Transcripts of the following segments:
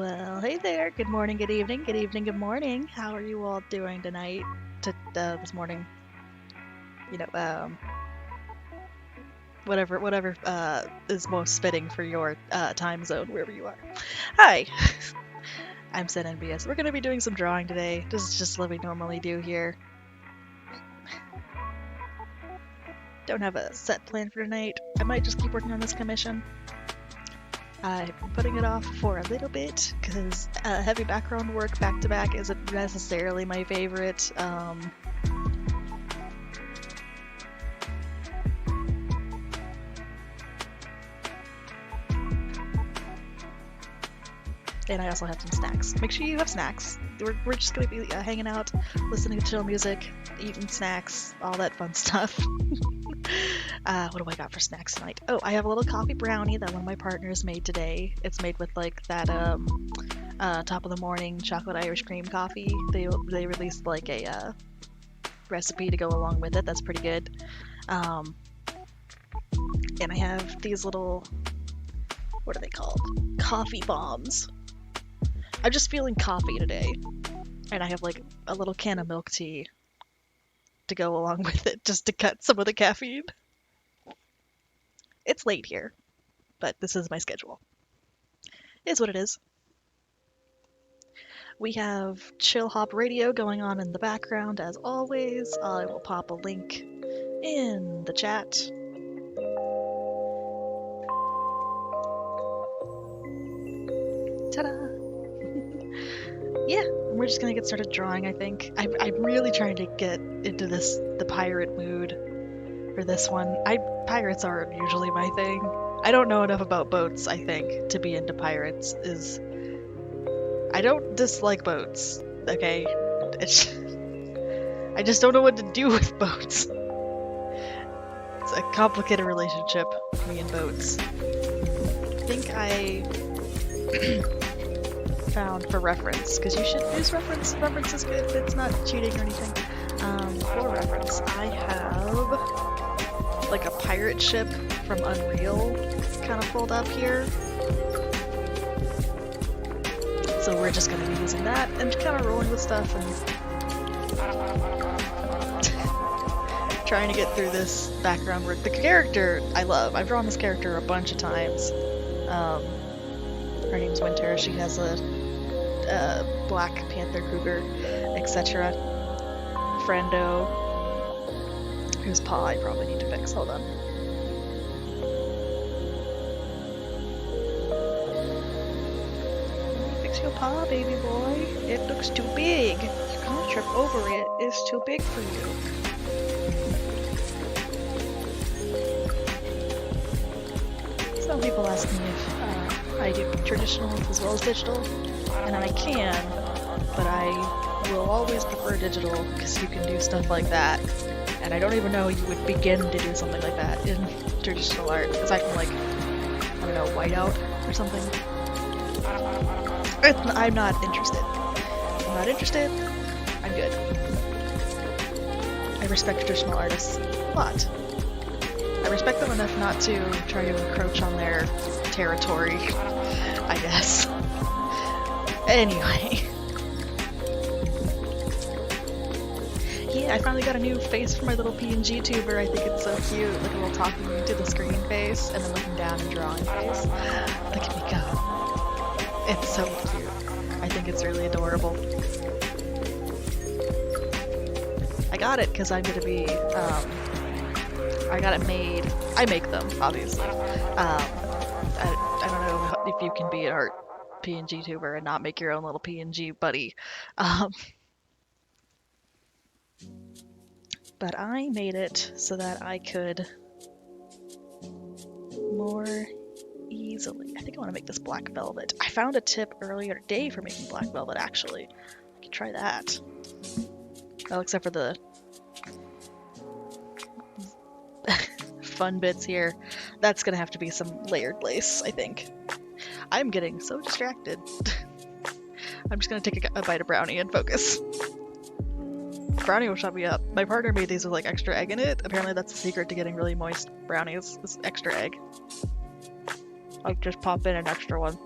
Well, hey there. Good morning, good evening, good evening, good morning. How are you all doing tonight? This morning, you know, whatever is most fitting for your time zone, wherever you are. Hi, I'm Sen NBS. We're gonna be doing some drawing today. This is just what we normally do here. Don't have a set plan for tonight. I might just keep working on this commission. I've been putting it off for a little bit because heavy background work back to back isn't necessarily my favorite. And I also have some snacks. Make sure you have snacks. We're just going to be hanging out, listening to chill music, eating snacks, all that fun stuff. What do I got for snacks tonight? Oh, I have a little coffee brownie that one of my partners made today. It's made with like that top of the morning chocolate Irish cream coffee. They released like a recipe to go along with it. That's pretty good. And I have these little, what are they called? Coffee bombs. I'm just feeling coffee today. And I have like a little can of milk tea to go along with it just to cut some of the caffeine. It's late here, but this is my schedule. Is what it is. We have Chill Hop Radio going on in the background as always. I will pop a link in the chat. Ta-da! Yeah, we're just gonna get started drawing, I think. I'm really trying to get into the pirate mood for this one. Pirates aren't usually my thing. I don't know enough about boats, I think, to be into pirates. I don't dislike boats, okay? I just don't know what to do with boats. It's a complicated relationship, me and boats. I think I found for reference, because you should use reference. Reference is good, it's not cheating or anything. For reference, I have like a pirate ship from Unreal kind of pulled up here. So we're just going to be using that and kind of rolling with stuff and trying to get through this background work. The character I love. I've drawn this character a bunch of times. Her name's Winter. She has a Black Panther cougar, etc. Friendo, whose paw I probably need to fix. Hold on. Fix your paw, baby boy. It looks too big. You can't trip over it. It's too big for you. Some people ask me if I do traditional as well as digital, and I can, but I will always prefer digital because you can do stuff like that. And I don't even know you would begin to do something like that in traditional art, aside from like, I don't know, whiteout or something. I'm not interested. I'm not interested. I'm good. I respect traditional artists a lot. I respect them enough not to try to encroach on their territory, I guess. Anyway. Yeah, I finally got a new face for my little PNG tuber. I think it's so cute. Like a little talking to the screen face and then looking down and drawing face. Look at me go. It's so cute. I think it's really adorable. I got it because I'm going to be, I got it made. I make them, obviously. I don't know if you can be an art PNG tuber and not make your own little PNG buddy. But I made it so that I could more easily. I think I want to make this black velvet. I found a tip earlier today for making black velvet, actually. I could try that. Well, except for the fun bits here. That's gonna have to be some layered lace, I think. I'm getting so distracted. I'm just gonna take a bite of brownie and focus. Brownie will shut me up. My partner made these with like extra egg in it. Apparently that's the secret to getting really moist brownies, is extra egg. I'll just pop in an extra one.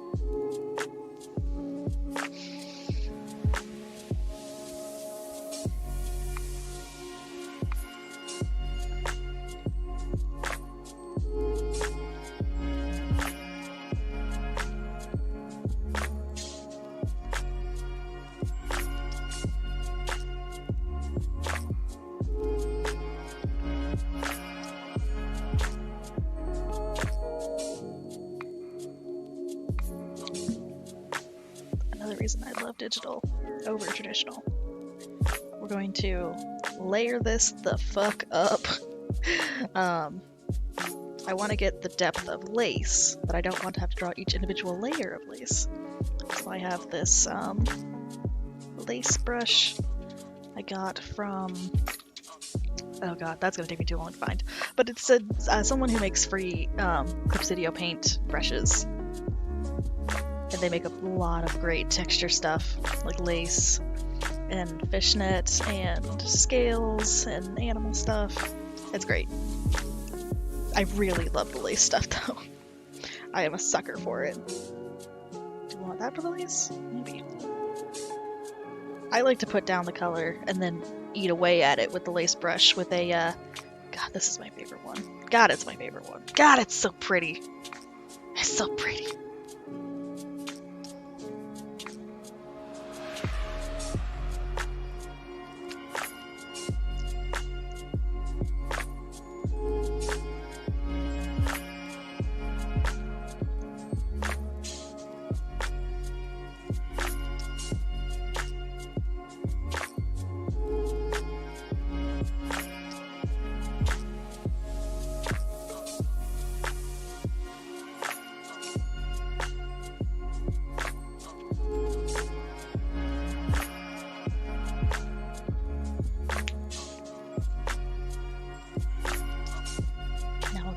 reason I love digital over traditional. We're going to layer this the fuck up. I want to get the depth of lace, but I don't want to have to draw each individual layer of lace. So I have this lace brush I got from... Oh god, that's gonna take me too long to find. But it's someone who makes free Clipsidio paint brushes. And they make a lot of great texture stuff, like lace, and fishnet, and scales, and animal stuff. It's great. I really love the lace stuff, though. I am a sucker for it. Do you want that for the lace? Maybe. I like to put down the color and then eat away at it with the lace brush with a, God, this is my favorite one. God, it's my favorite one. God, it's so pretty. It's so pretty.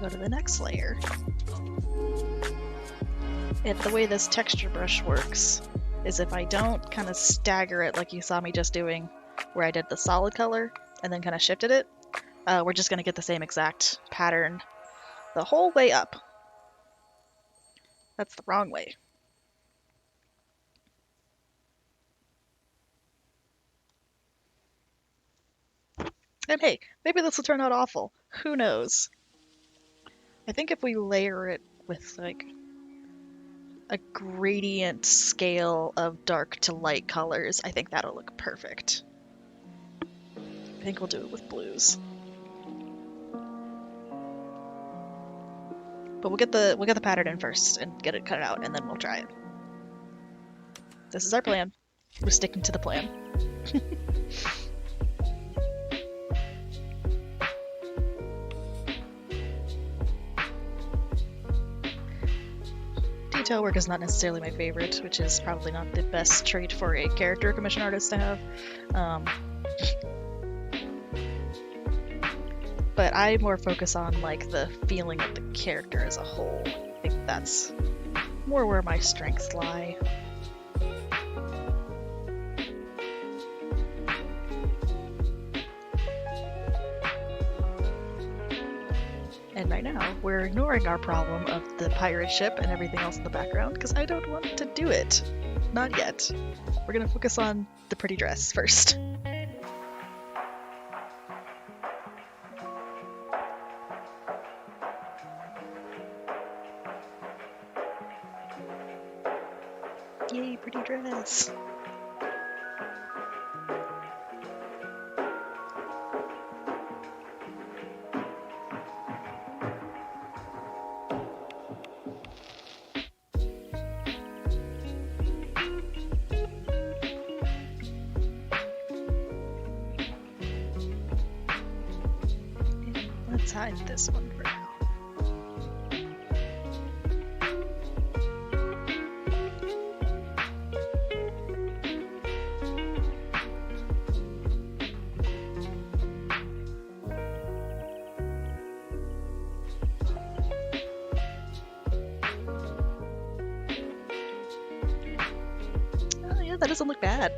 Go to the next layer. And the way this texture brush works is if I don't kind of stagger it like you saw me just doing, where I did the solid color and then kind of shifted it, we're just going to get the same exact pattern the whole way up. That's the wrong way. And hey, maybe this will turn out awful. Who knows? I think if we layer it with like a gradient scale of dark to light colors, I think that'll look perfect. I think we'll do it with blues. But we'll get the pattern in first and get it cut out, and then we'll try it. This is our plan. We're sticking to the plan. Detail work is not necessarily my favorite, which is probably not the best trait for a character commission artist to have. But I more focus on like the feeling of the character as a whole. I think that's more where my strengths lie. And right now, we're ignoring our problem of the pirate ship and everything else in the background, because I don't want to do it. Not yet. We're gonna focus on the pretty dress first. Yay, pretty dress! Let's hide this one for now. Oh yeah, that doesn't look bad.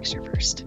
texture first.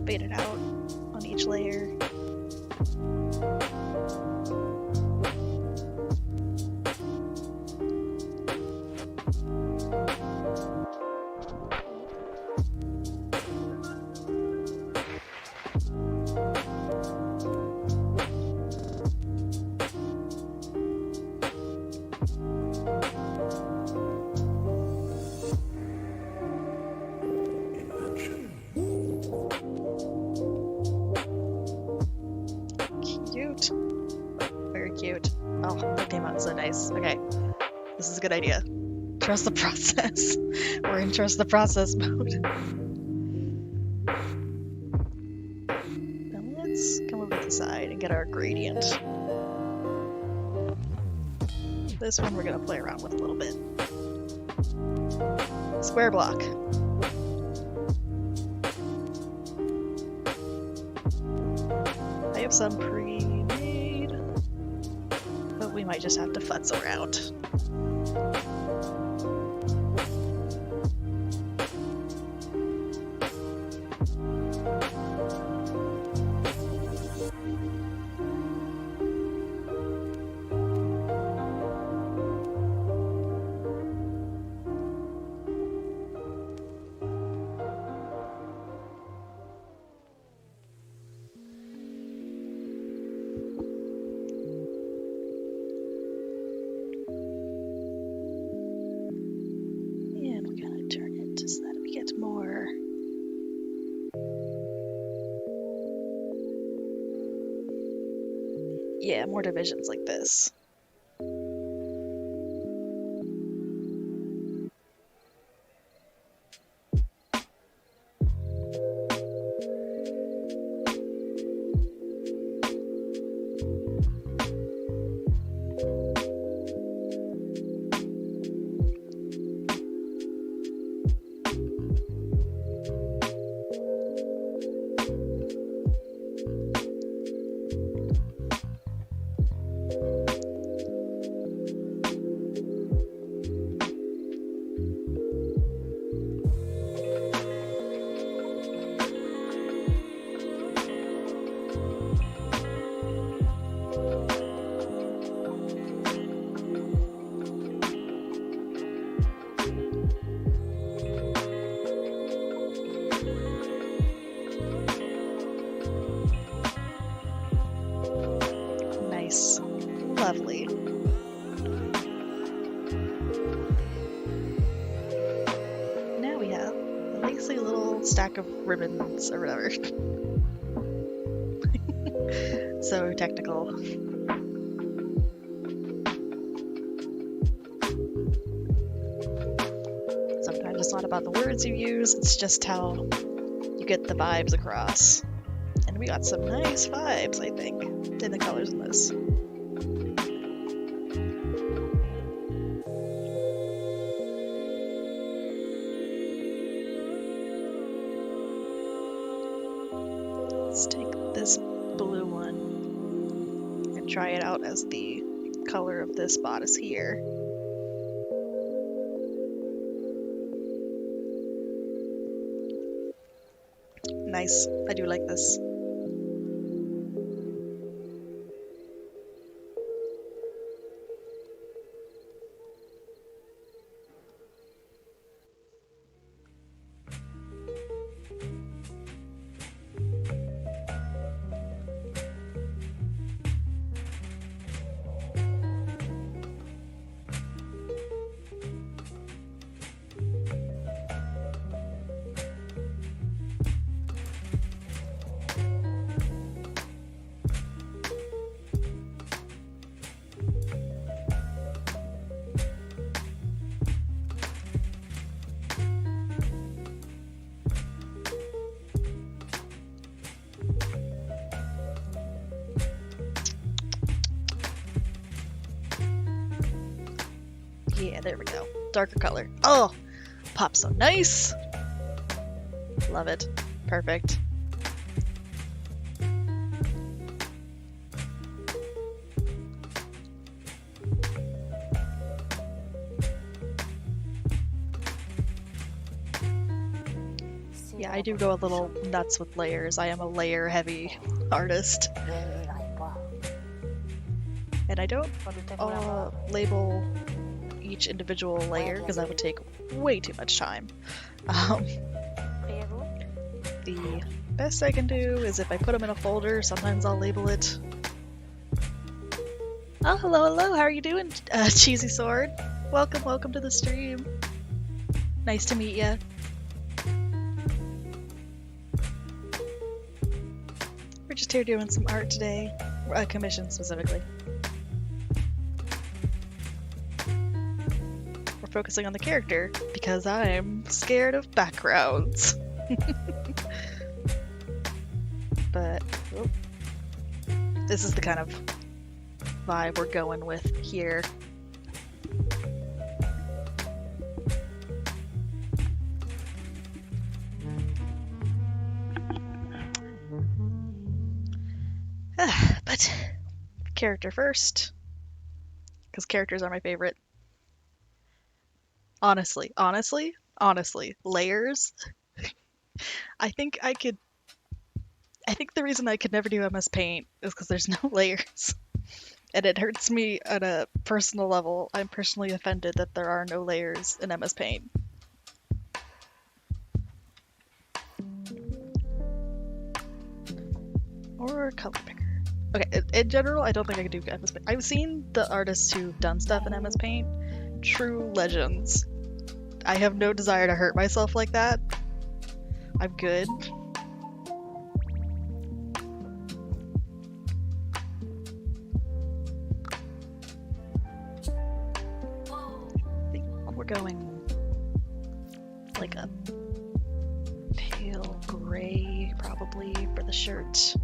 fade it out on each layer. on so nice. Okay, this is a good idea. Trust the process. We're in trust the process mode. Now let's come over to the side and get our gradient. This one we're gonna play around with a little bit. Square block. I have some pre-made, but we might just have to futz around. Yeah, more divisions like this. Nice. Lovely. Now we have a lacy little stack of ribbons or whatever. So technical. Sometimes it's not about the words you use, it's just how you get the vibes across. And we got some nice vibes, I think, in the colors in this. Let's take this blue one and try it out as the color of this bodice here. Nice. I do like this. Yeah, there we go. Darker color. Oh, pops so nice. Love it. Perfect. Yeah, I do go a little nuts with layers. I am a layer heavy artist. And I don't label each individual layer because that would take way too much time. The best I can do is if I put them in a folder, sometimes I'll label it. Oh, hello, how are you doing, Cheesy Sword? Welcome to the stream. Nice to meet ya. We're just here doing some art today, commission specifically. focusing on the character because I'm scared of backgrounds. But oh, this is the kind of vibe we're going with here. But character first, because characters are my favorite. Honestly, layers. I think the reason I could never do MS Paint is because there's no layers. And it hurts me on a personal level. I'm personally offended that there are no layers in MS Paint. Or color picker. Okay, in general, I don't think I could do MS Paint. I've seen the artists who've done stuff in MS Paint. True legends. I have no desire to hurt myself like that. I'm good. I think we're going like a pale gray probably for the shirt,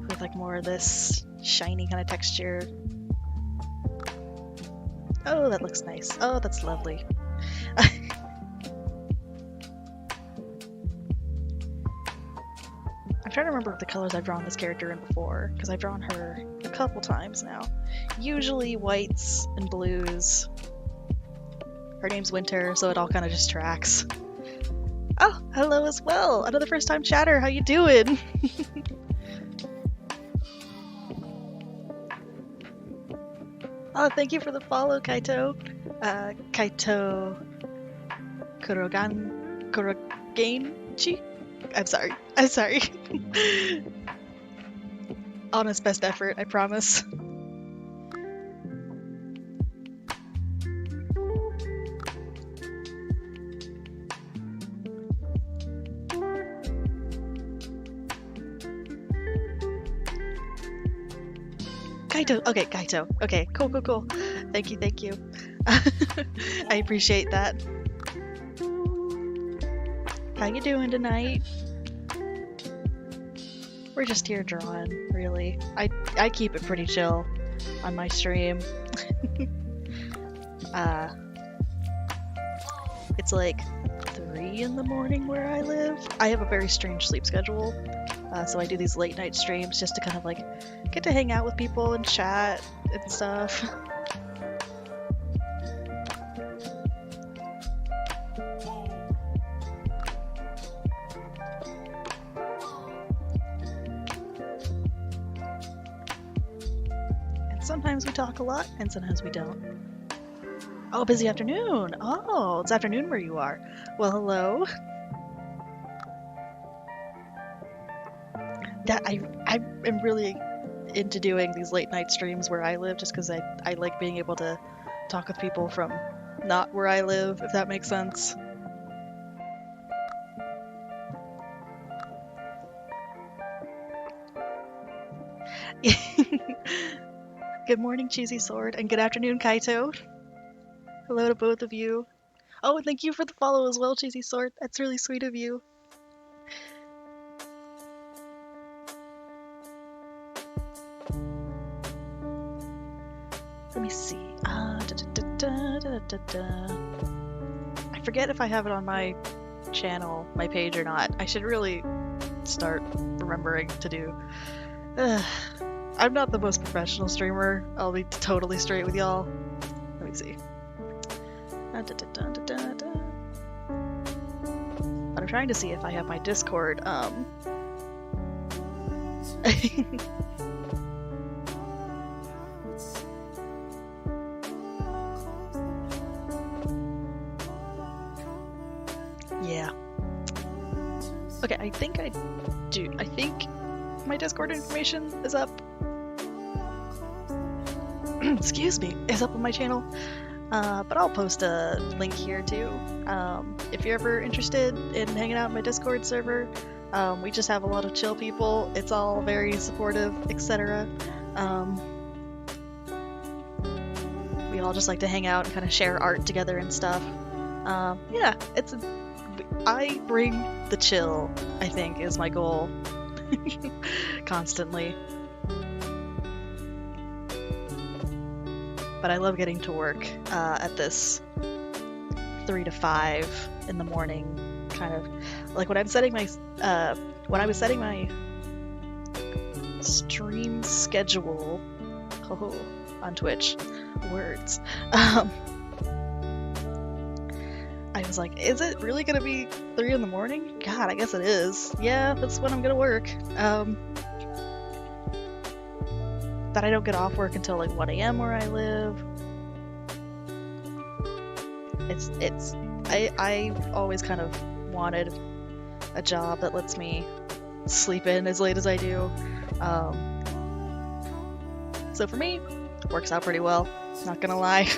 with like more of this shiny kind of texture. Oh, that looks nice. Oh, that's lovely. I'm trying to remember the colors I've drawn this character in before, because I've drawn her a couple times now. Usually whites and blues. Her name's Winter, so it all kind of just tracks. Oh, hello as well! Another first-time chatter, how you doing? Oh, thank you for the follow, Kaito. Kaito Kuroganchi? I'm sorry. Honest best effort, I promise. Kaito. Okay, cool. Thank you. I appreciate that. How you doing tonight? We're just here drawing, really. I keep it pretty chill on my stream. It's like 3 in the morning where I live. I have a very strange sleep schedule, so I do these late night streams just to kind of like get to hang out with people and chat and stuff. And sometimes we talk a lot, and sometimes we don't. Oh, busy afternoon. Oh, it's afternoon where you are. Well, hello. I am really into doing these late night streams where I live, just because I like being able to talk with people from not where I live, if that makes sense. Good morning, Cheesy Sword, and good afternoon, Kaito. Hello to both of you. Oh, and thank you for the follow as well, Cheesy Sword. That's really sweet of you. Let me see. I forget if I have it on my channel, my page, or not. I should really start remembering to do. I'm not the most professional streamer. I'll be totally straight with y'all. Let me see. But I'm trying to see if I have my Discord. Yeah. Okay, I think I do. I think my Discord information is up. Excuse me, is up on my channel. But I'll post a link here too. If you're ever interested in hanging out in my Discord server, we just have a lot of chill people. It's all very supportive, etc. We we all just like to hang out and kind of share art together and stuff. Yeah, I bring the chill, I think, is my goal. Constantly. But I love getting to work at this 3 to 5 in the morning, kind of like when I was setting my stream schedule on Twitch. Words. I was like, is it really gonna be 3 in the morning? God, I guess it is. Yeah, that's when I'm gonna work. But I don't get off work until like 1 a.m. where I live. I always kind of wanted a job that lets me sleep in as late as I do. So for me, it works out pretty well, not gonna lie.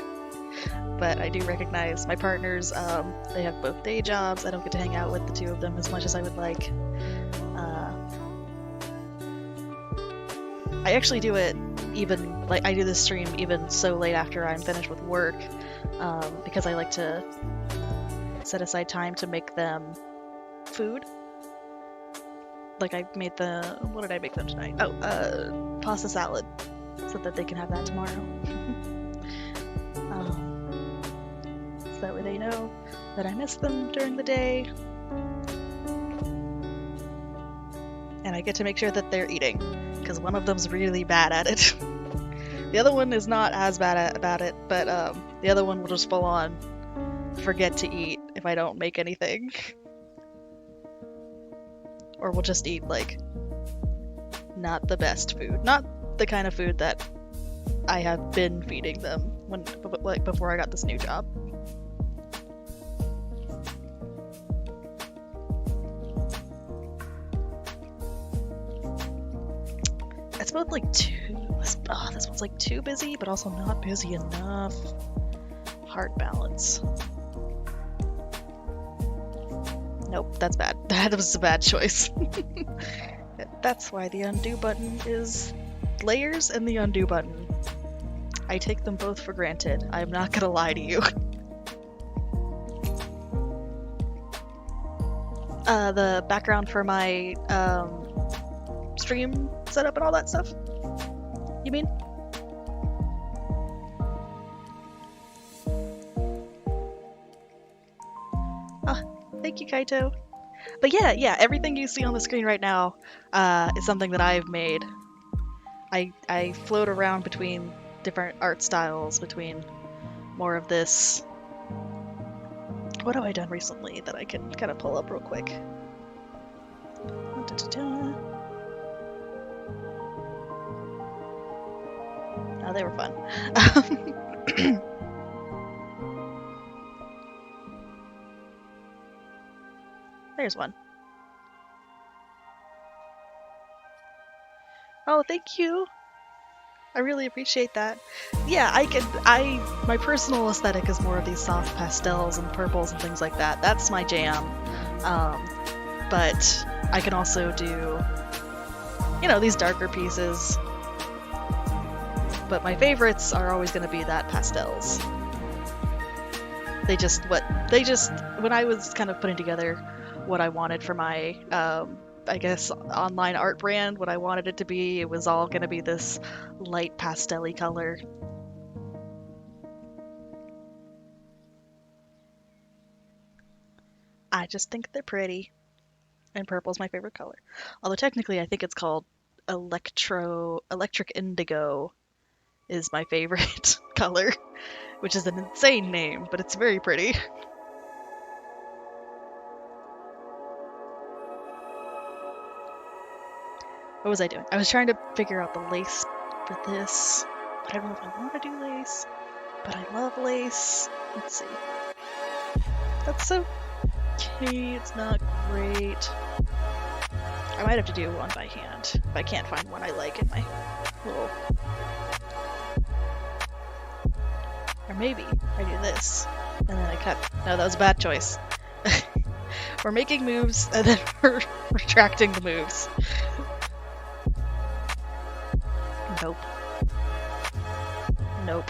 But I do recognize my partners, they have both day jobs. I don't get to hang out with the two of them as much as I would like. I actually do it even, like, I do this stream even so late after I'm finished with work, because I like to set aside time to make them food. Like, I made what did I make them tonight? Oh, pasta salad, so that they can have that tomorrow. So that way they know that I miss them during the day. And I get to make sure that they're eating, because one of them's really bad at it. The other one is not as bad about it, but the other one will just full on forget to eat if I don't make anything. Or will just eat, like, not the best food. Not the kind of food that I have been feeding them before I got this new job. It's both like this one's like too busy, but also not busy enough. Hard balance. Nope, that's bad. That was a bad choice. That's why the undo button is layers and the undo button. I take them both for granted. I'm not gonna lie to you. The background for my stream setup and all that stuff? You mean? Thank you, Kaito. But yeah, everything you see on the screen right now is something that I've made. I float around between different art styles, between more of this. What have I done recently that I can kind of pull up real quick? Oh, they were fun. There's one. Oh, thank you. I really appreciate that. Yeah, my personal aesthetic is more of these soft pastels and purples and things like that. That's my jam. But I can also do, these darker pieces. But my favorites are always going to be that pastels. When I was kind of putting together what I wanted for my, I guess, online art brand, what I wanted it to be, it was all going to be this light pastel-y color. I just think they're pretty. And purple's my favorite color. Although technically I think it's called electric indigo is my favorite color, which is an insane name, but it's very pretty. What was I doing? I was trying to figure out the lace for this, but I don't know if I want to do lace, but I love lace. Let's see. That's okay, it's not great. I might have to do one by hand if I can't find one I like in my little... Or maybe I do this, and then I cut. No, that was a bad choice. We're making moves, and then we're retracting the moves. Nope. Nope.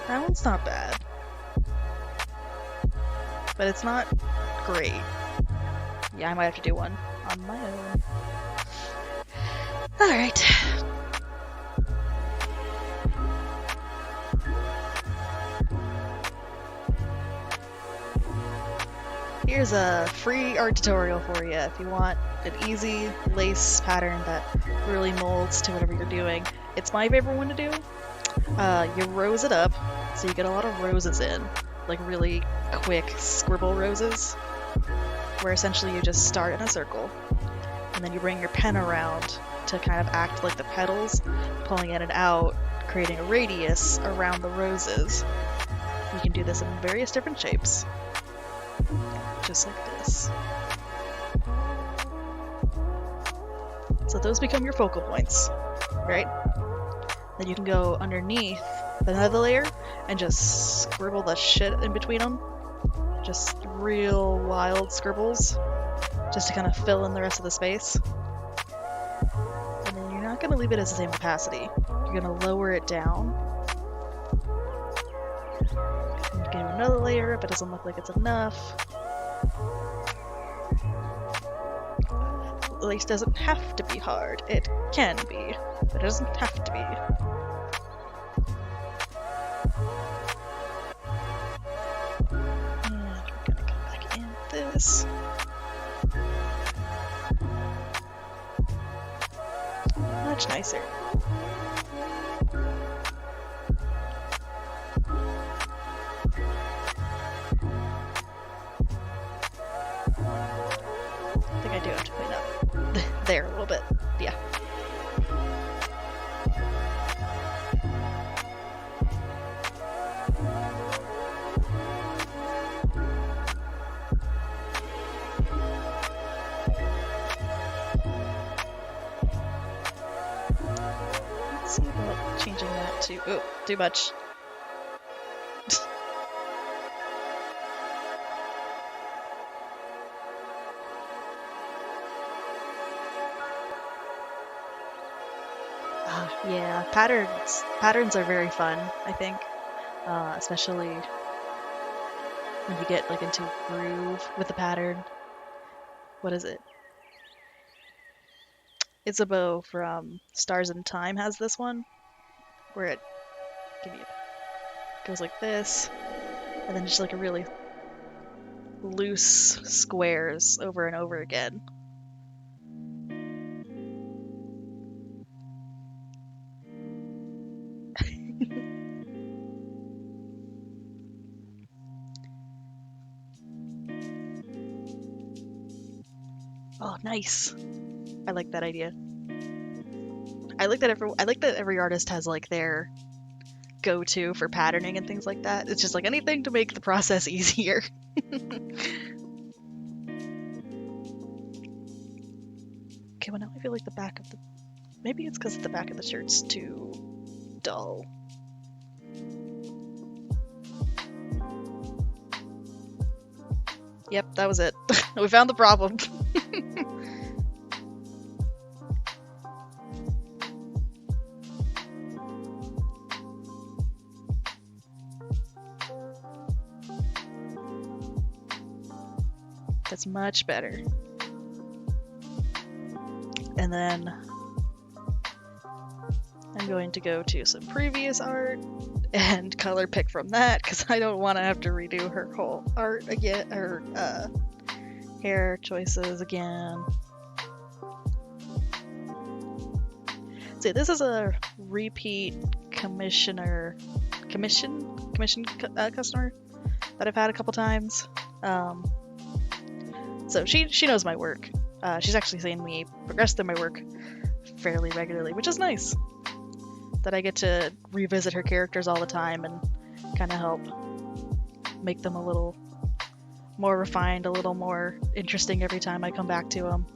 That one's not bad. But it's not great. Yeah, I might have to do one on my own. Alright. Here's a free art tutorial for you if you want an easy lace pattern that really molds to whatever you're doing. It's my favorite one to do. You rose it up, so you get a lot of roses in, like really quick scribble roses, where essentially you just start in a circle, and then you bring your pen around to kind of act like the petals, pulling in and out, creating a radius around the roses. You can do this in various different shapes, just like this. So those become your focal points, right? Then you can go underneath another layer and just scribble the shit in between them. Just real wild scribbles, just to kind of fill in the rest of the space. And then you're not going to leave it as the same opacity. You're going to lower it down. And you can do another layer if it doesn't look like it's enough. Lace doesn't have to be hard. It can be, but it doesn't have to be. And we're gonna come back in this. Much nicer. I think I do have to clean up there a little bit. Yeah. Let's see about changing that to... Oh, too much. Yeah, patterns are very fun, I think, especially when you get like into groove with the pattern. What is it? Isabeau from Stars in Time has this one, where it goes like this, and then just like a really loose squares over and over again. Oh, nice. I like that idea. I like that every artist has like their go-to for patterning and things like that. It's just like anything to make the process easier. Okay, well now I feel like the back of the... Maybe it's because the back of the shirt's too dull. Yep, that was it. We found the problem. That's much better. And then I'm going to go to some previous art and color pick from that because I don't want to have to redo her whole art again, her hair choices again. See, this is a repeat commission customer that I've had a couple times. So she knows my work. She's actually seen me progress through my work fairly regularly, which is nice. That I get to revisit her characters all the time and kind of help make them a little more refined, a little more interesting every time I come back to them.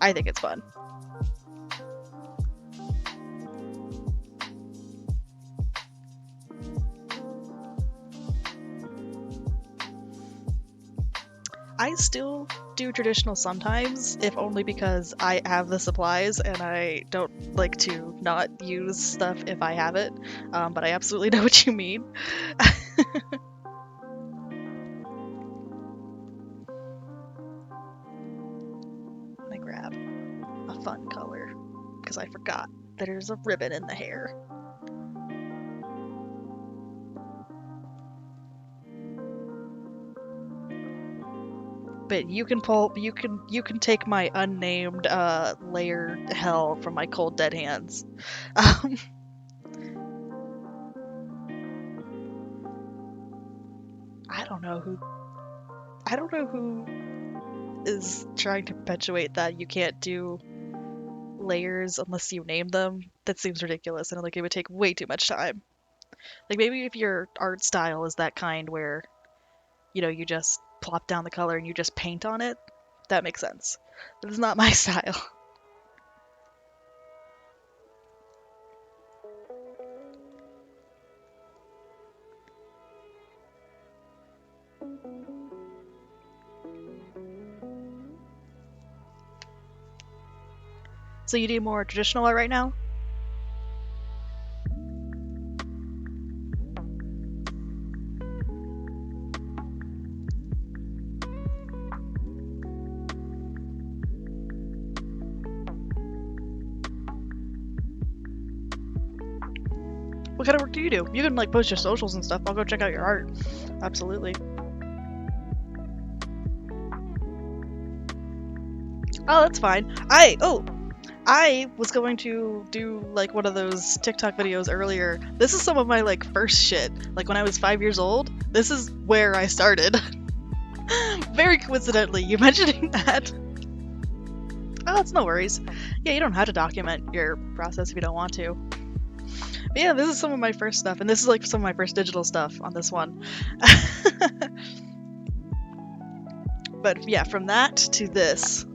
I think it's fun. I still do traditional sometimes, if only because I have the supplies and I don't like to not use stuff if I have it. But I absolutely know what you mean. Let me grab a fun color because I forgot there's a ribbon in the hair. But you can take my unnamed layer hell from my cold dead hands. Um, I don't know who is trying to perpetuate that you can't do layers unless you name them. That seems ridiculous, and like it would take way too much time. Like maybe if your art style is that kind where, you just plop down the color and you just paint on it, that makes sense. But it's not my style. So you do more traditional art right now? What kind of work do you do? You can like post your socials and stuff. I'll go check out your art. Absolutely. Oh, that's fine. I was going to do like one of those TikTok videos earlier. This is some of my like first shit. Like when I was 5 years old, this is where I started. Very coincidentally, you mentioning that. Oh, it's no worries. Yeah, you don't have to document your process if you don't want to. But yeah, this is some of my first stuff, and this is like some of my first digital stuff on this one. But yeah, from that to this.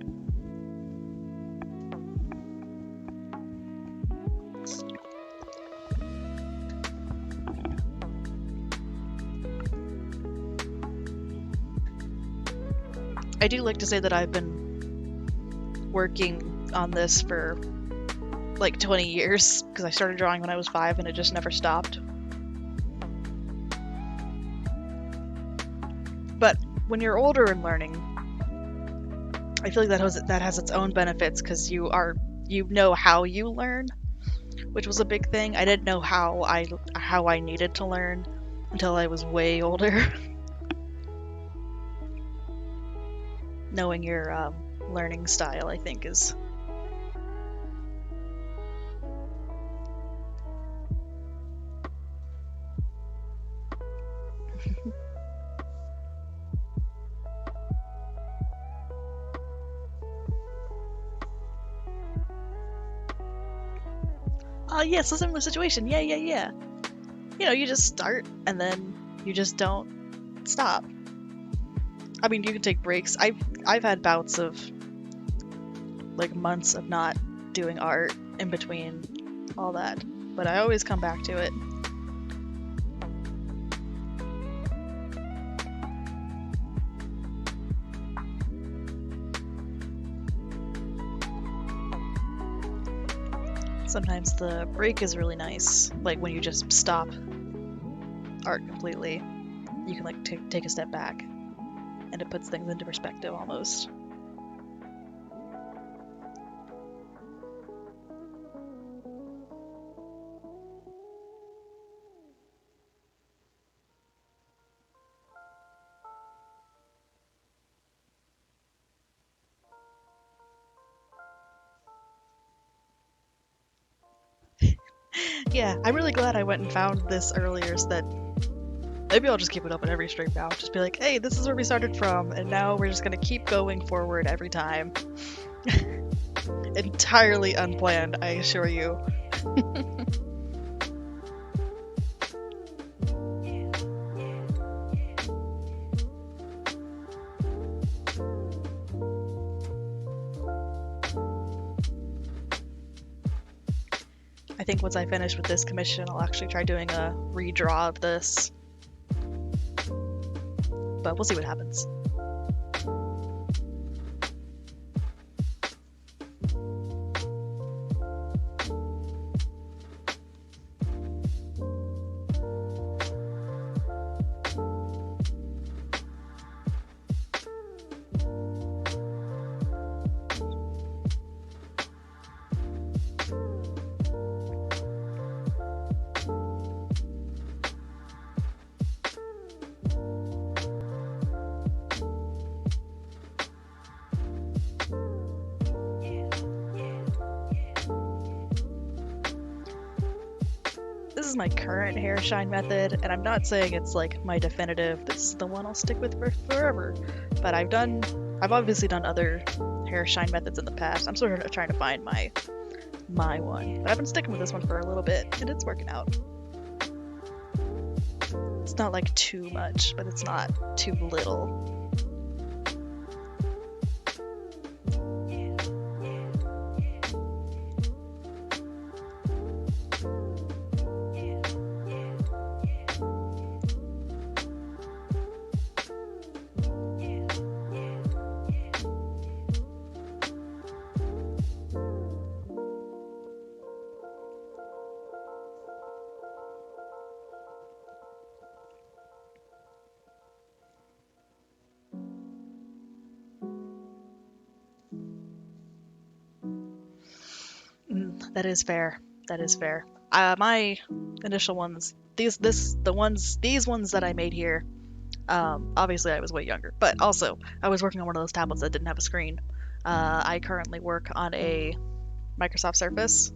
I do like to say that I've been working on this for like 20 years, because I started drawing when I was 5 and it just never stopped. But when you're older and learning, I feel like that has its own benefits, because you know how you learn, which was a big thing. I didn't know how I needed to learn until I was way older. Knowing your learning style, I think, is yeah, so similar situation. Yeah. You just start and then you just don't stop. I mean, you can take breaks. I've had bouts of like months of not doing art in between all that, but I always come back to it. Sometimes the break is really nice, like when you just stop art completely. You can like take a step back, and it puts things into perspective almost. Yeah, I'm really glad I went and found this earlier, so that maybe I'll just keep it open every stream now. Just be like, hey, this is where we started from, and now we're just gonna keep going forward every time. Entirely unplanned, I assure you. I think once I finish with this commission, I'll actually try doing a redraw of this. But we'll see what happens. is my current hair shine method, and I'm not saying it's like my definitive, this is the one I'll stick with for forever, but I've obviously done other hair shine methods in the past. I'm sort of trying to find my one, but I've been sticking with this one for a little bit, and it's working out. It's not like too much, but it's not too little. That is fair. That is fair. My initial ones, these ones that I made here. Obviously, I was way younger, but also I was working on one of those tablets that didn't have a screen. I currently work on a Microsoft Surface.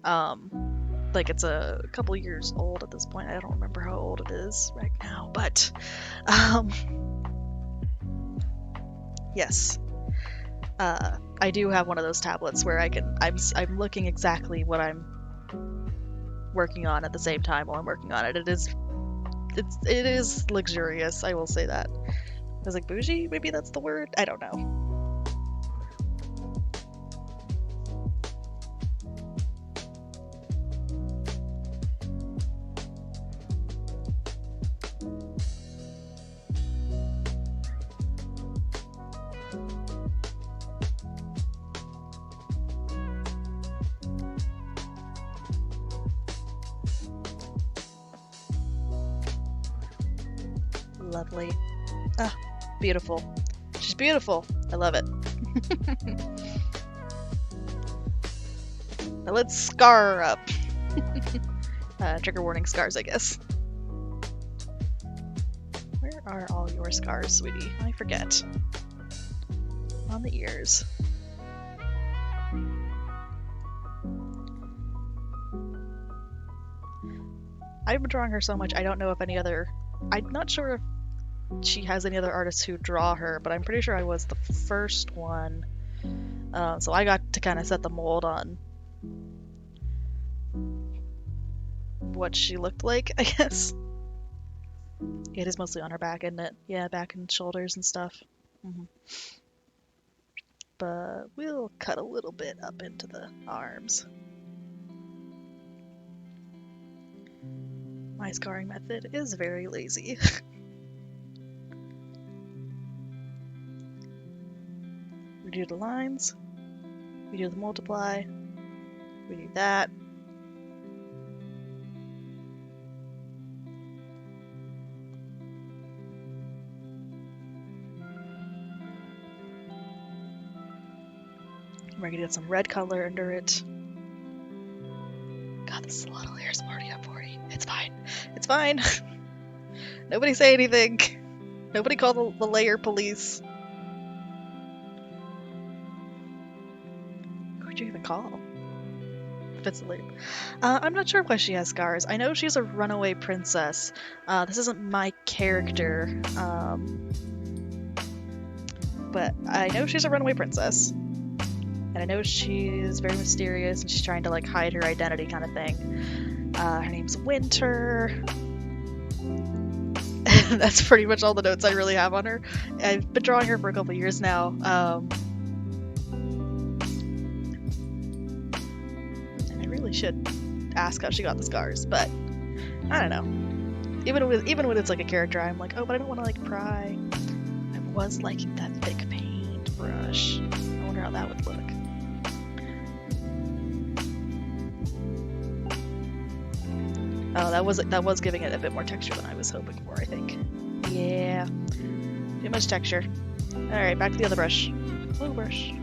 Like it's a couple years old at this point. I don't remember how old it is right now, but yes. I do have one of those tablets where I'm looking exactly what I'm working on at the same time while I'm working on it. It is luxurious, I will say that. I was like, bougie? Maybe that's the word? I don't know. Lovely. Ah, beautiful. She's beautiful. I love it. Now let's scar her up. Trigger warning scars, I guess. Where are all your scars, sweetie? I forget. On the ears. I've been drawing her so much, I don't know if any other... I'm not sure if she has any other artists who draw her, but I'm pretty sure I was the first one. So I got to kind of set the mold on what she looked like, I guess. It is mostly on her back, isn't it? Yeah, back and shoulders and stuff. But we'll cut a little bit up into the arms. My scarring method is very lazy. We do the lines, we do the multiply, we do that. We're gonna get some red color under it. God, this is a lot of layers. I'm already at 40. It's fine. It's fine. Nobody say anything. Nobody call the layer police. Who would you even call? If it's a layer. I'm not sure why she has scars. I know she's a runaway princess. This isn't my character. But I know she's a runaway princess. And I know she's very mysterious and she's trying to like hide her identity kind of thing. Her name's Winter. That's pretty much all the notes I really have on her. I've been drawing her for a couple years now. And I really should ask how she got the scars, but I don't know. Even when it's like a character, I'm like, oh, but I don't want to like pry. I was liking that thick paintbrush. I wonder how that would look. Oh, that was giving it a bit more texture than I was hoping for, I think. Yeah. Too much texture. Alright, back to the other brush. Blue brush.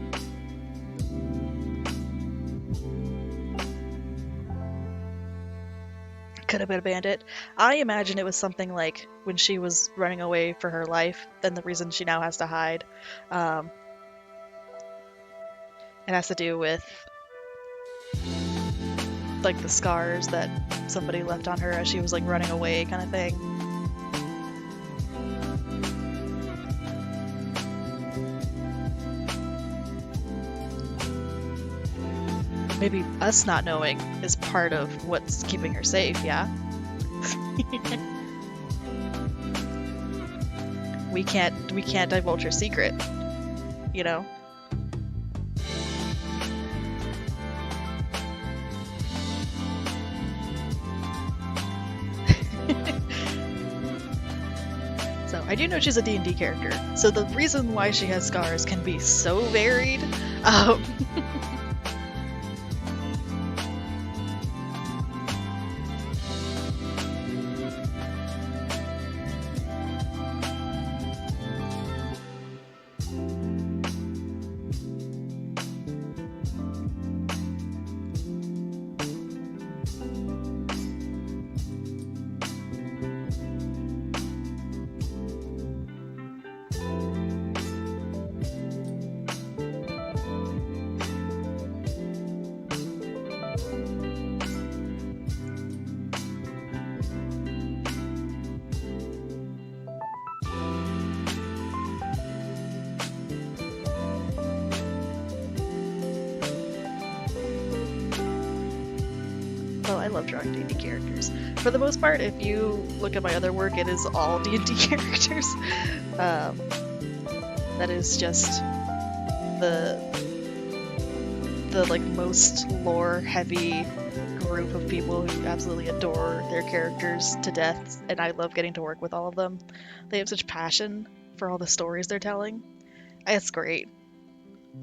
Could have been a bandit. I imagine it was something like when she was running away for her life, then the reason she now has to hide. It has to do with like the scars that somebody left on her as she was like running away kind of thing. Maybe us not knowing is part of what's keeping her safe, yeah? we can't divulge her secret, you know? So I do know she's a D&D character, so the reason why she has scars can be so varied. Oh, I love drawing D&D characters. For the most part, if you look at my other work, it is all D&D characters. That is just the like most lore-heavy group of people who absolutely adore their characters to death, and I love getting to work with all of them. They have such passion for all the stories they're telling. It's great.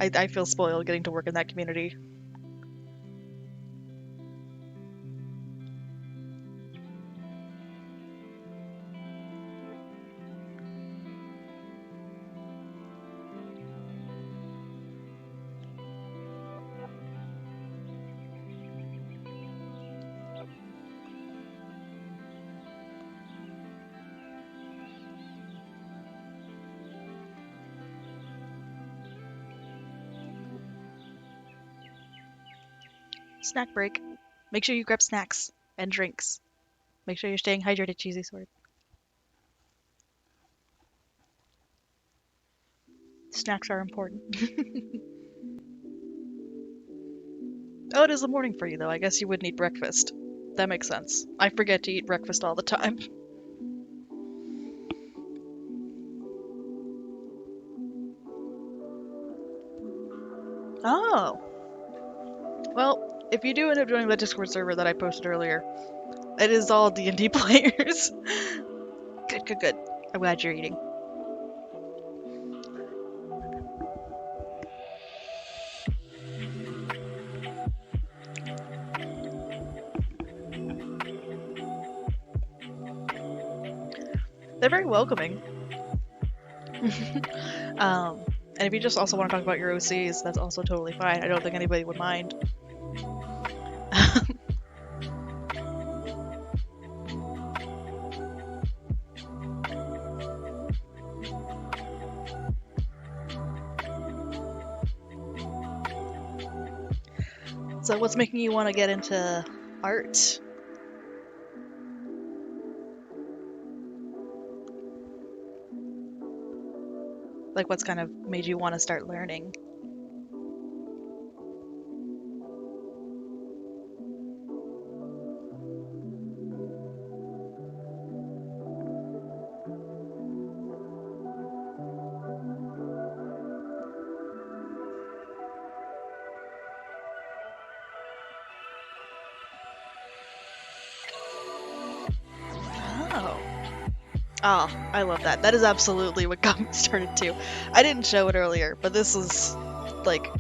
I feel spoiled getting to work in that community. Snack break. Make sure you grab snacks and drinks. Make sure you're staying hydrated, Cheesy Sword. Snacks are important. Oh, it is the morning for you, though. I guess you would need breakfast. That makes sense. I forget to eat breakfast all the time. Oh. Well, if you do end up joining the Discord server that I posted earlier, it is all D&D players. Good, good, good. I'm glad you're eating. They're very welcoming. And if you just also want to talk about your OCs, that's also totally fine. I don't think anybody would mind. So what's making you want to get into art? Like, what's kind of made you want to start learning? Oh. Oh, I love that. That is absolutely what got me started too. I didn't show it earlier, but this is like,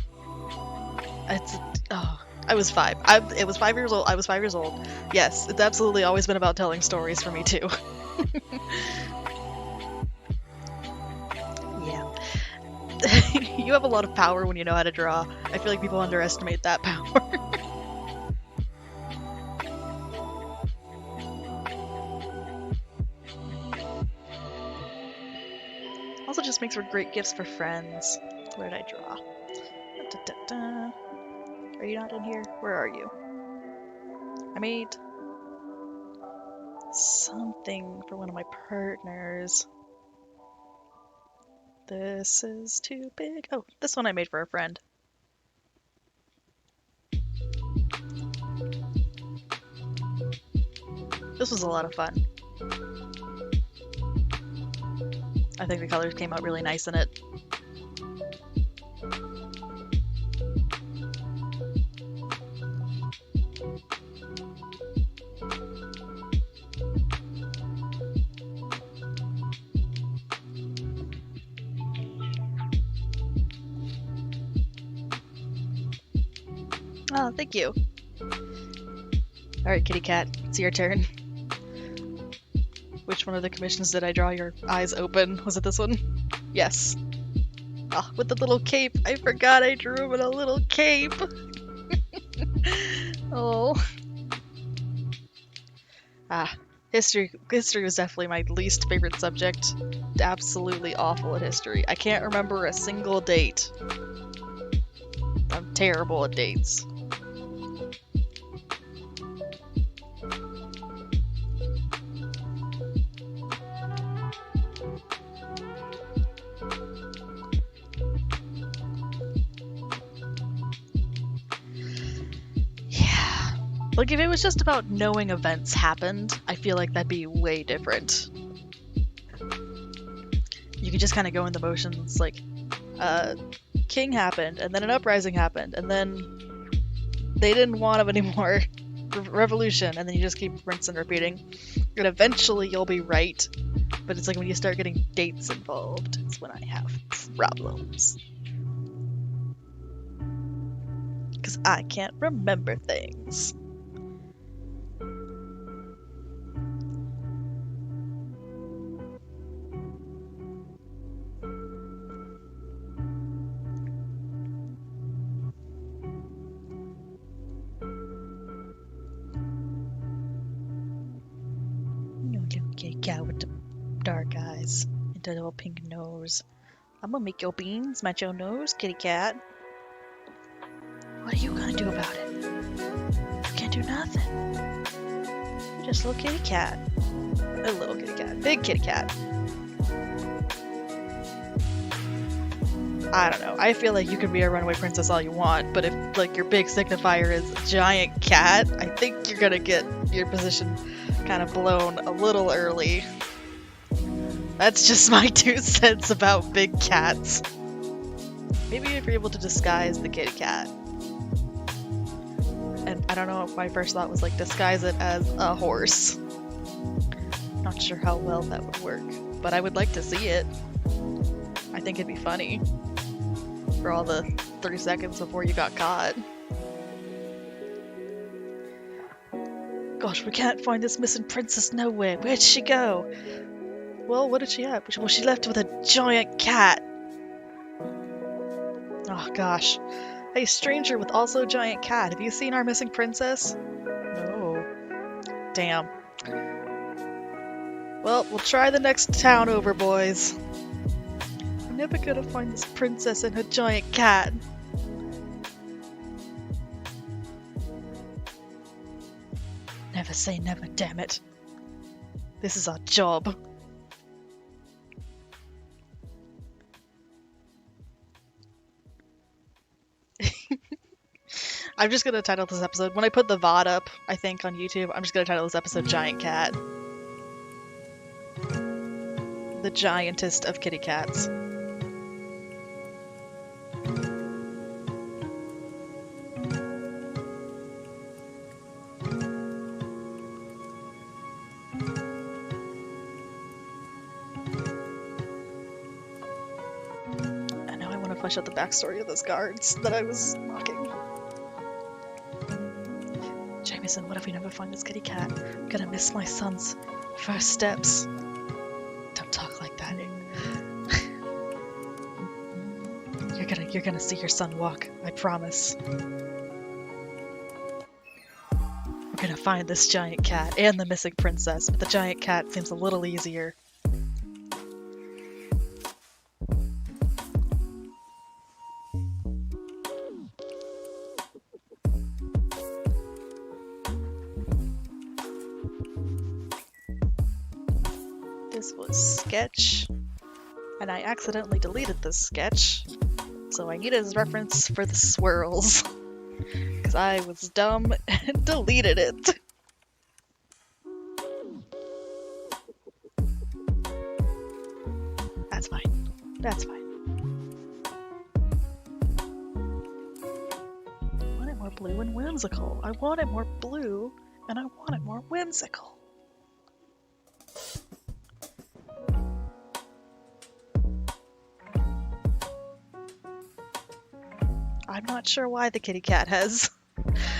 it's, oh, I was 5. It was 5 years old. I was 5 years old. Yes, it's absolutely always been about telling stories for me too. Yeah. You have a lot of power when you know how to draw. I feel like people underestimate that power. Also just makes for great gifts for friends. Where did I draw? Da, da, da. Are you not in here? Where are you? I made something for one of my partners. This is too big. Oh, this one I made for a friend. This was a lot of fun. I think the colors came out really nice in it. Oh, thank you. Alright, kitty cat, it's your turn. Which one of the commissions did I draw your eyes open? Was it this one? Yes. Oh, with the little cape. I forgot I drew him in a little cape. Oh. History was definitely my least favorite subject. Absolutely awful at history. I can't remember a single date. I'm terrible at dates. Yeah. Like, if it was just about knowing events happened, I feel like that'd be way different. You could just kind of go in the motions, like, king happened, and then an uprising happened, and then they didn't want him anymore. Revolution, and then you just keep rinsing and repeating. And eventually you'll be right. But it's like when you start getting dates involved, it's when I have problems. Because I can't remember things. You little kitty cat with the dark eyes and the little pink nose. I'm gonna make your beans match your nose, kitty cat. What are you gonna do about it? You can't do nothing. You're just a little kitty cat. A little kitty cat. Big kitty cat. I don't know. I feel like you can be a runaway princess all you want, but if like your big signifier is a giant cat, I think you're gonna get your position kind of blown a little early. That's just my 2 cents about big cats. Maybe if you're able to disguise the kitty cat. And I don't know if my first thought was like disguise it as a horse. Not sure how well that would work, but I would like to see it. I think it'd be funny. For all the 30 seconds before you got caught. Gosh, we can't find this missing princess nowhere. Where'd she go? Well, what did she have? Well, she left with a giant cat. Oh gosh. Hey, stranger with also a giant cat. Have you seen our missing princess? No. Damn. Well, we'll try the next town over, boys. I'm never gonna find this princess and her giant cat. Never say never, damn it. This is our job. I'm just gonna title this episode, when I put the VOD up, I think, on YouTube, I'm just gonna title this episode Giant Cat. The giantest of kitty cats. And now I want to flesh out the backstory of those guards that I was mocking. Jameson, what if we never find this kitty cat? I'm gonna miss my son's first steps. Don't talk like that. You're gonna see your son walk, I promise. We're gonna find this giant cat and the missing princess, but the giant cat seems a little easier. sketch, and I accidentally deleted this sketch, so I need it as reference for the swirls, because I was dumb and deleted it. That's fine. That's fine. I want it more blue and whimsical. I want it more blue, and I want it more whimsical. I'm not sure why the kitty cat has...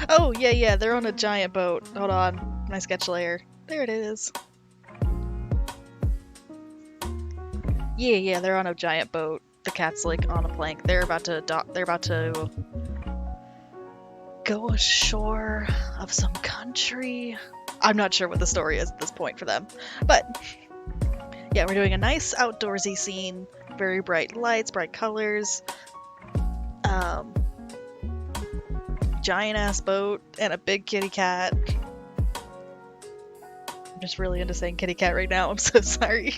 Oh, yeah, they're on a giant boat. Hold on, my sketch layer. There it is. Yeah, they're on a giant boat. The cat's like on a plank. They're about to go ashore of some country. I'm not sure what the story is at this point for them. But yeah, we're doing a nice outdoorsy scene. Very bright lights, bright colors. Giant ass boat and a big kitty cat. I'm just really into saying kitty cat right now. I'm so sorry.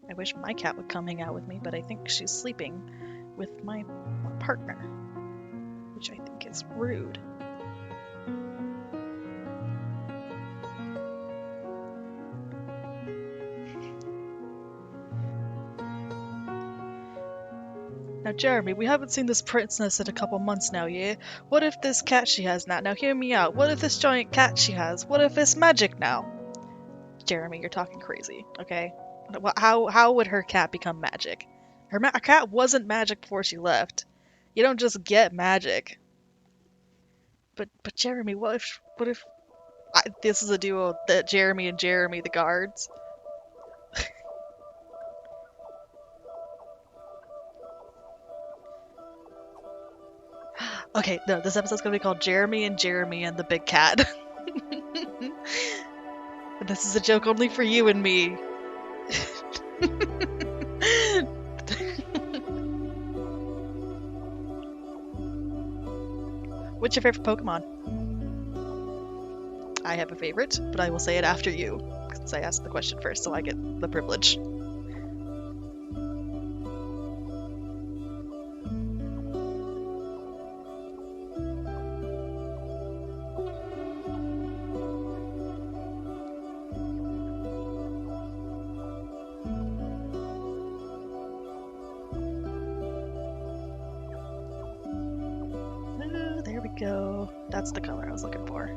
I wish my cat would come hang out with me, but I think she's sleeping with my partner, which I think is rude. Now, Jeremy, we haven't seen this princess in a couple months now, yeah? What if this cat she has now hear me out, what if this giant cat she has, what if it's magic now? Jeremy, you're talking crazy, okay? How would her cat become magic? Her cat wasn't magic before she left. You don't just get magic. But Jeremy, what if this is a duo that Jeremy and Jeremy the guards? Okay, no, this episode's gonna be called Jeremy and the Big Cat. This is a joke only for you and me. What's your favorite Pokemon? I have a favorite, but I will say it after you, since I asked the question first, so I get the privilege. There we go. That's the color I was looking for.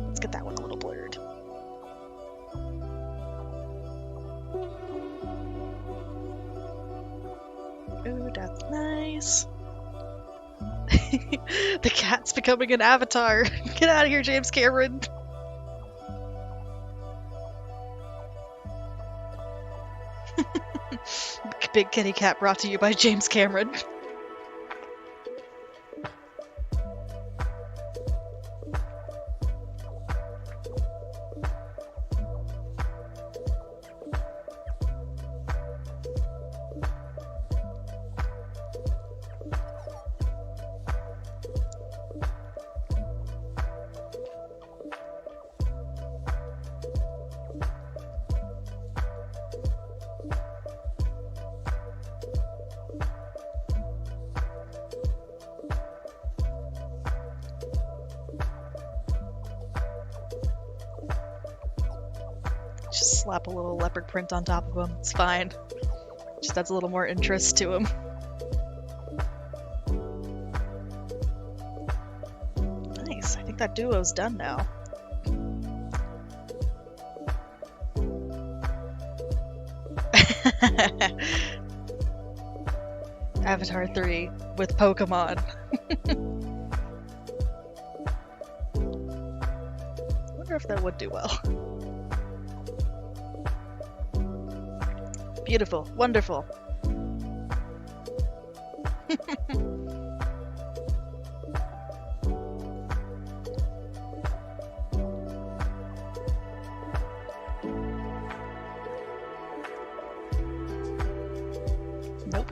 Let's get that one a little blurred. Ooh, that's nice. The cat's becoming an avatar. Get out of here, James Cameron. Big kitty cat brought to you by James Cameron. Just slap a little leopard print on top of him. It's fine. Just adds a little more interest to him. Nice. I think that duo's done now. Avatar 3 with Pokemon. I wonder if that would do well. Beautiful. Wonderful. Nope.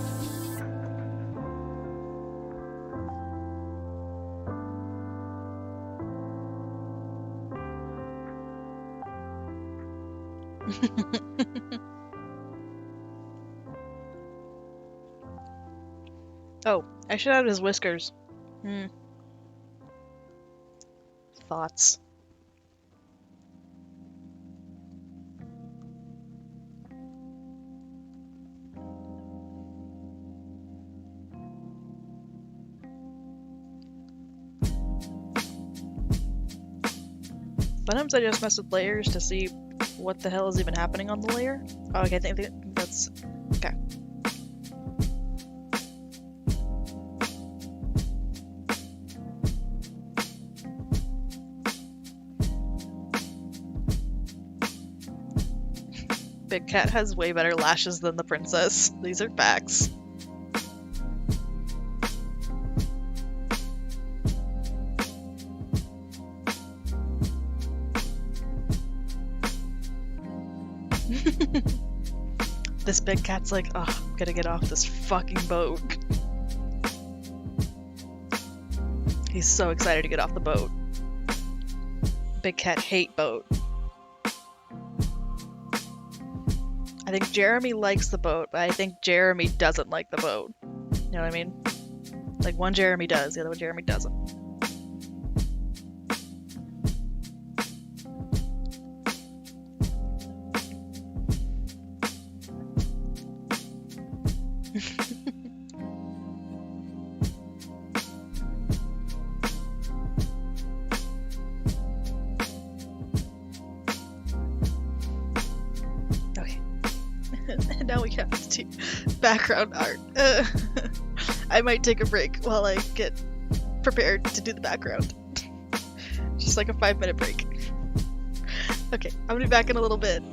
Oh, I should have his whiskers. Hmm. Thoughts. Sometimes I just mess with layers to see what the hell is even happening on the layer. Oh, okay, I think that's... Okay. Big Cat has way better lashes than the princess. These are facts. This Big Cat's like, oh, I'm gonna get off this fucking boat. He's so excited to get off the boat. Big Cat hate boat. I think Jeremy likes the boat, but I think Jeremy doesn't like the boat. You know what I mean? Like, one Jeremy does, the other one Jeremy doesn't. Okay. And now we have to do background art. I might take a break while I get prepared to do the background. Just like a 5-minute break. Okay, I'm gonna be back in a little bit.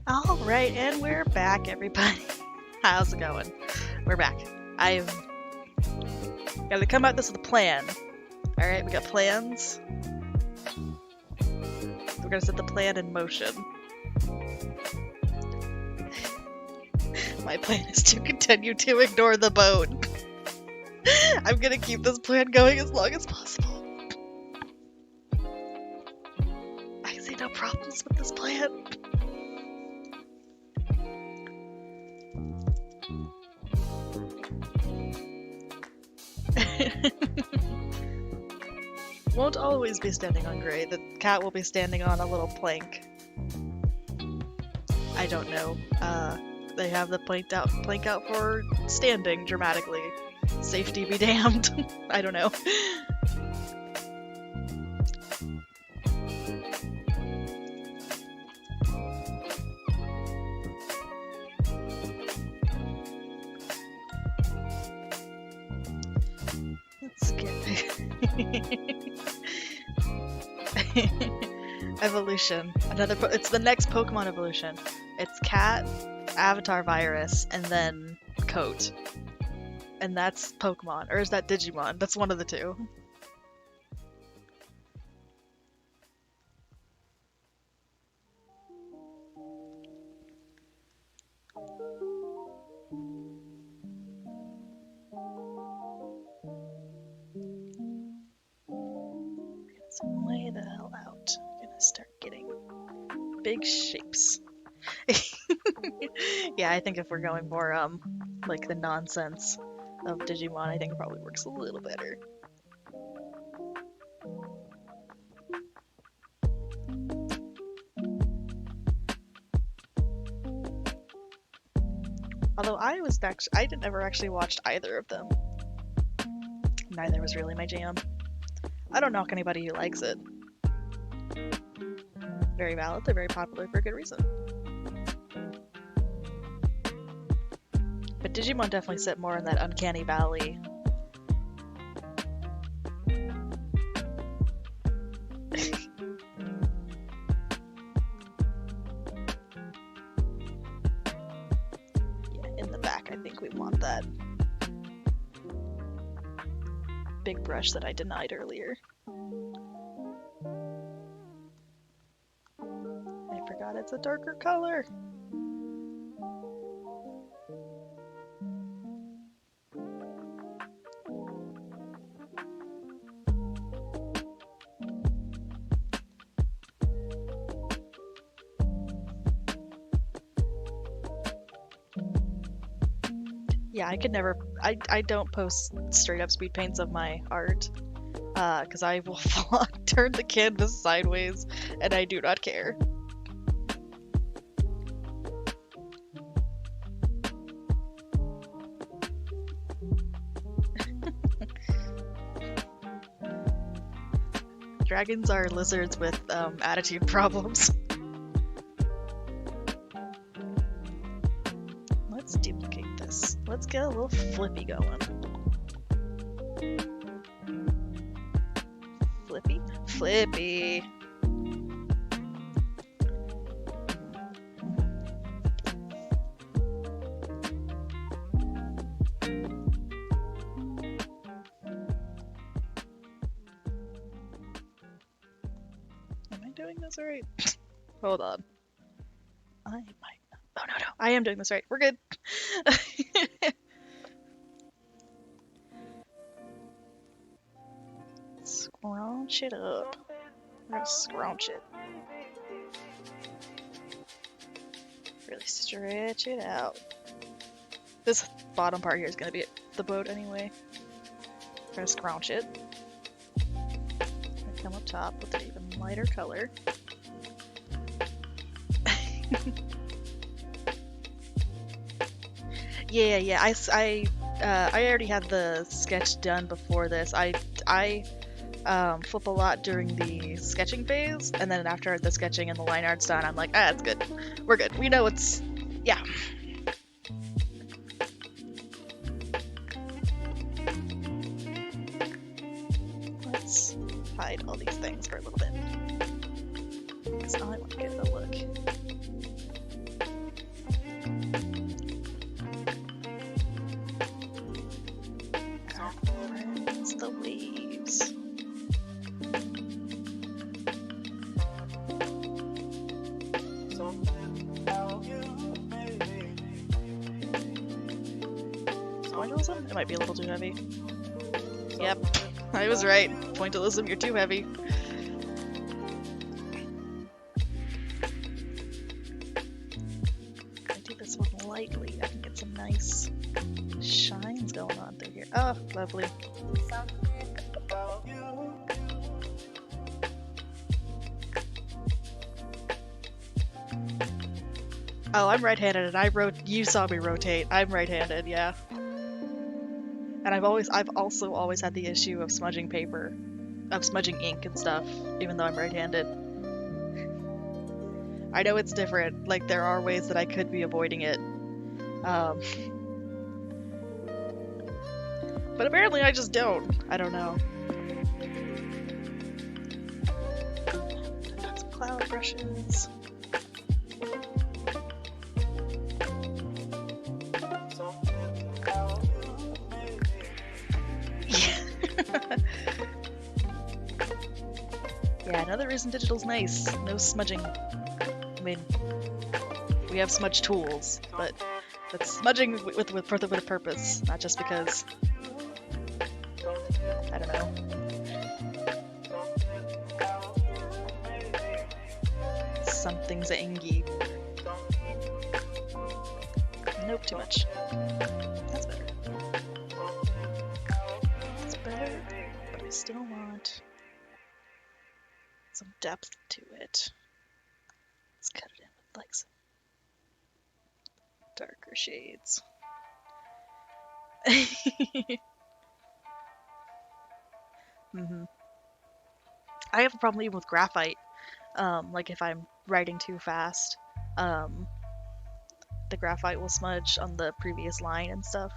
All right, and we're back, everybody. How's it going? We're back. I've got to come at this with a plan. All right, we got plans. We're gonna set the plan in motion. My plan is to continue to ignore the boat. I'm gonna keep this plan going as long as possible. I see no problems with this plan. Won't always be standing on gray. The cat will be standing on a little plank. I don't know. They have the plank out for standing dramatically. Safety be damned. I don't know. Let's get evolution. It's the next Pokemon evolution. It's cat, avatar virus, and then coat. And that's Pokemon. Or is that Digimon? That's one of the two. Zoom way the hell out. I'm gonna start getting big shapes. Yeah, I think if we're going more like the nonsense of Digimon, I think it probably works a little better. Although I didn't ever actually watched either of them. Neither was really my jam. I don't knock anybody who likes it. Very valid, they're very popular for a good reason. But Digimon definitely sit more in that uncanny valley. Yeah, in the back I think we want that big brush that I denied earlier. I forgot it's a darker color. Yeah, I could never. I don't post straight up speed paints of my art, because I will turn the canvas sideways, and I do not care. Dragons are lizards with attitude problems. Let's duplicate this. Let's get a little flippy going. Flippy? Flippy. this right? Hold on. I might not. Oh, no, no. I am doing this right. We're good. Scrunch it up. We're gonna scrunch it. Really stretch it out. This bottom part here is gonna be the boat anyway. We're gonna scrunch it. And come up top with an even lighter color. Yeah. I already had the sketch done before this. I flip a lot during the sketching phase, and then after the sketching and the line art's done, I'm like, it's good. We're good. We know it's, yeah. Let's hide all these things for a little bit, because I want to get a look. Friends, the waves. Pointillism? It might be a little too heavy. Yep, I was right. Pointillism, you're too heavy. I do this one lightly. I can get some nice shines going on through here. Oh, lovely. Oh, I'm right-handed, and you saw me rotate. I'm right-handed, yeah. And I've also always had the issue of smudging paper, of smudging ink and stuff, even though I'm right-handed. I know it's different. Like, there are ways that I could be avoiding it. But apparently I just don't. I don't know. Got some cloud brushes. Yeah, another reason digital's nice. No smudging. I mean, we have smudge tools, but smudging with a purpose, not just because, I don't know. Something's angy. Nope, too much. That's better. That's better, but I still want some depth to it. Let's cut it in with like some darker shades. I have a problem even with graphite. Like if I'm writing too fast, the graphite will smudge on the previous line and stuff.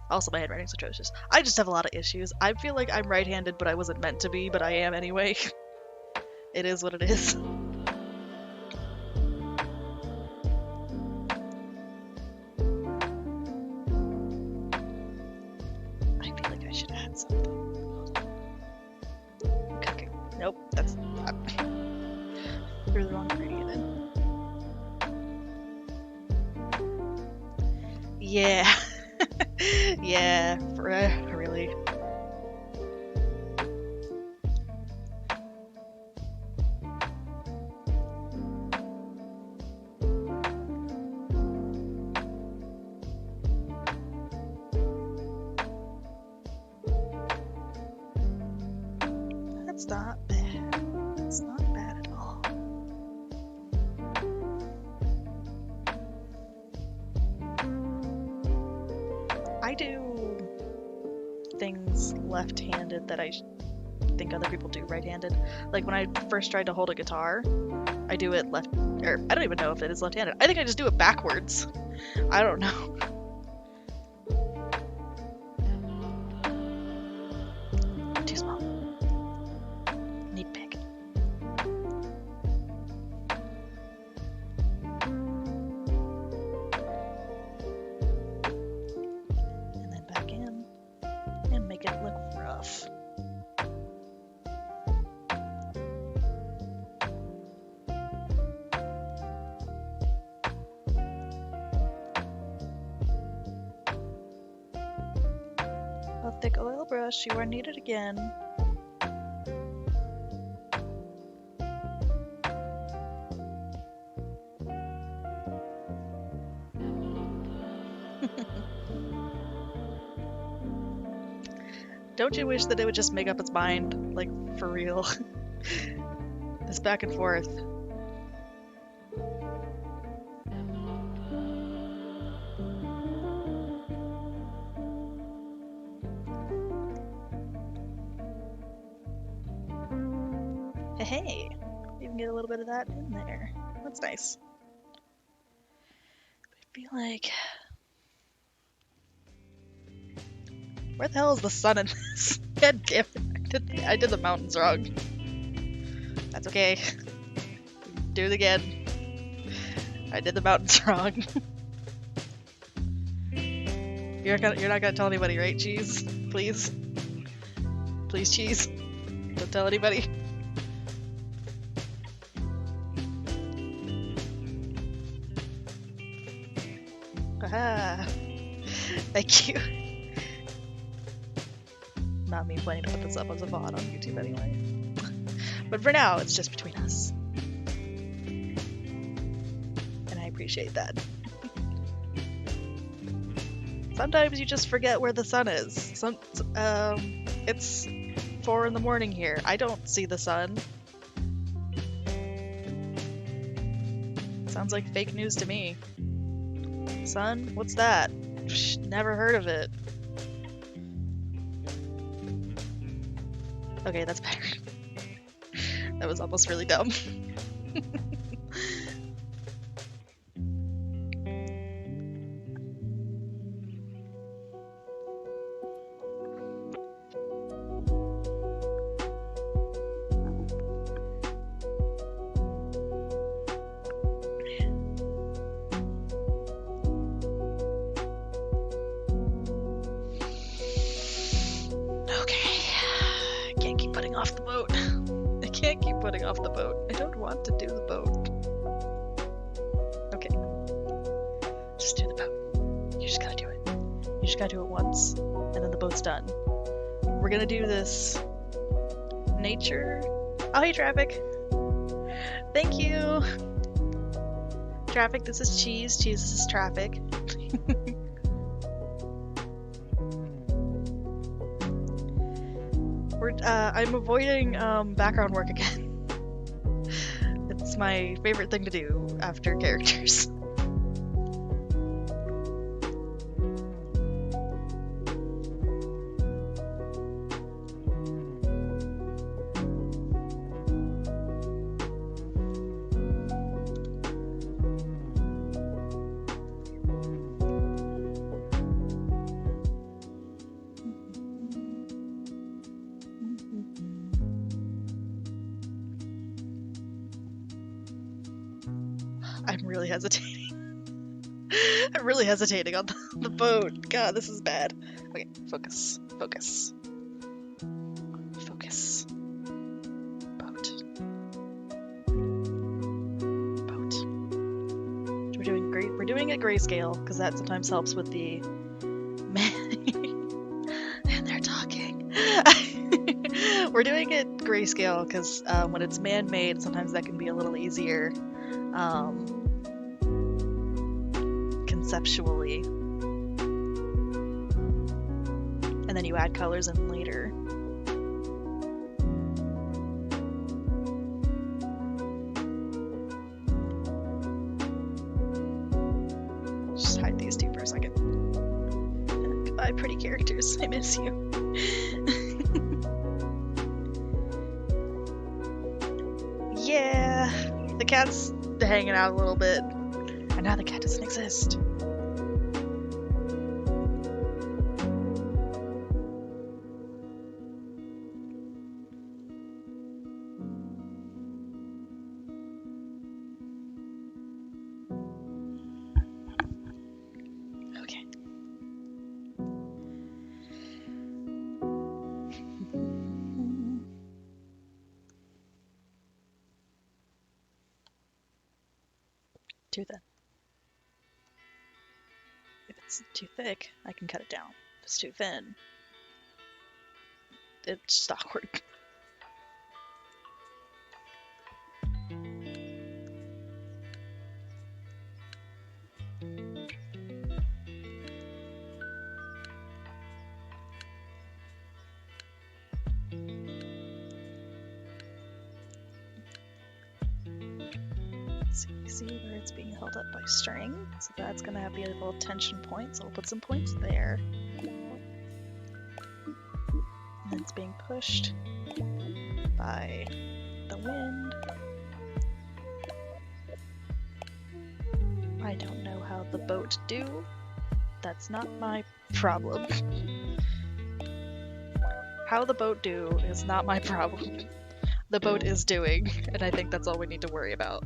Also, my handwriting's atrocious. I just have a lot of issues. I feel like I'm right-handed, but I wasn't meant to be, but I am anyway. It is what it is. I feel like I should add something. Okay. Nope, that's not. Threw the wrong ingredient in. Yeah. Yeah, really. That's not bad. It's not bad at all. I do things left-handed that I think other people do right-handed. Like when I first tried to hold a guitar, I do it left, or I don't even know if it is left-handed. I think I just do it backwards. I don't know. Too small. Need big. And then back in and make it look rough. Thick oil brush, you are needed again. Don't you wish that it would just make up its mind? Like, for real. This back and forth. Hey, you can get a little bit of that in there. That's nice. I feel like... Where the hell is the sun in this? God damn it. I did the mountains wrong. That's okay. Do it again. I did the mountains wrong. You're not gonna tell anybody, right, Cheese? Please? Please, Cheese. Don't tell anybody. Aha! Thank you. Not me planning to put this up as a VOD on YouTube anyway. But for now, it's just between us. And I appreciate that. Sometimes you just forget where the sun is. It's 4 in the morning here. I don't see the sun. Sounds like fake news to me. Sun? What's that? Psh, never heard of it. Okay, that's better. That was almost really dumb. Off the boat. I don't want to do the boat. Okay. Just do the boat. You just gotta do it. You just gotta do it once, and then the boat's done. We're gonna do this nature. Oh, hey, Traffic. Thank you. Traffic, this is Cheese. Cheese, this is Traffic. I'm avoiding background work again. It's my favorite thing to do after characters. I'm really hesitating. I'm really hesitating on the boat. God, this is bad. Okay, focus. Focus. Focus. Boat. Boat. We're doing it grayscale, because that sometimes helps with the... And they're talking. We're doing it grayscale, because when it's man-made, sometimes that can be a little easier. Conceptually, and then you add colors in later. Just hide these two for a second. Goodbye, pretty characters. I miss you. Yeah, the cat's hanging out a little bit, and now the cat doesn't exist. Too thin. If it's too thick, I can cut it down. If it's too thin, it's just awkward. See where it's being held up by string, so that's gonna have to be a little tension point, so we'll put some points there. And it's being pushed by the wind. I don't know how the boat do. That's not my problem. How the boat do is not my problem. The boat is doing, and I think that's all we need to worry about.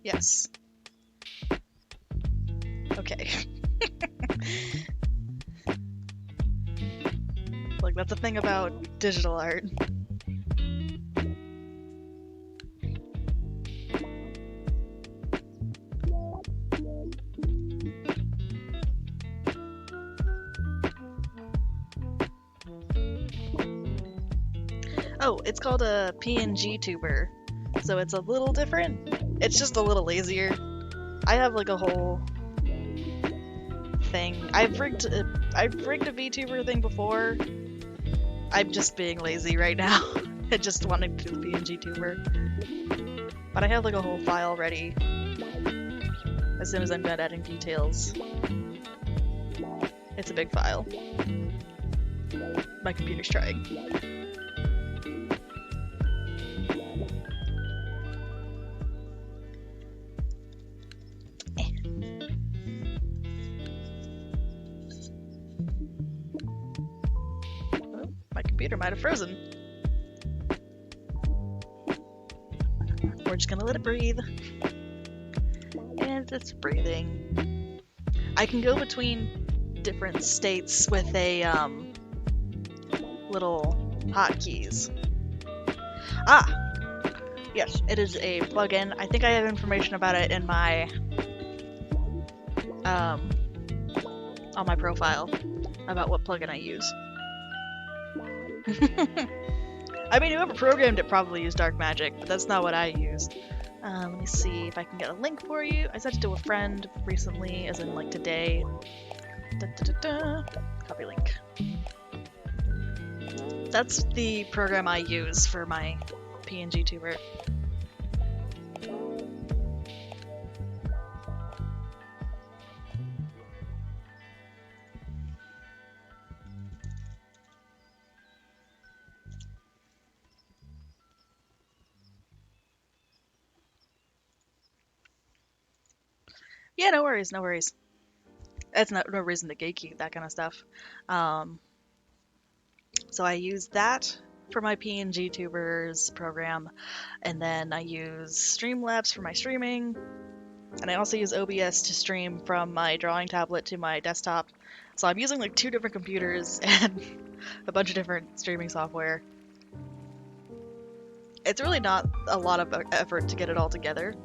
Yes. Okay. Like, that's the thing about digital art. Oh, it's called a PNG tuber, so it's a little different. It's just a little lazier. I have like a whole thing. I've rigged a VTuber thing before. I'm just being lazy right now. I just wanted to do the PNG tuber. But I have like a whole file ready. As soon as I'm done adding details. It's a big file. My computer's trying. My computer might have frozen. We're just gonna let it breathe. And it's breathing. I can go between different states with a little hotkeys. Ah! Yes, it is a plugin. I think I have information about it in my on my profile about what plugin I use. I mean, whoever programmed it probably used dark magic, but that's not what I used. Let me see if I can get a link for you. I sent it to a friend recently, as in like today. Copy link. That's the program I use for my PNG tuber. Yeah, no worries, no worries. That's no reason to gatekeep that kind of stuff. So I use that for my PNG tubers program, and then I use Streamlabs for my streaming, and I also use OBS to stream from my drawing tablet to my desktop. So I'm using like 2 different computers and a bunch of different streaming software. It's really not a lot of effort to get it all together.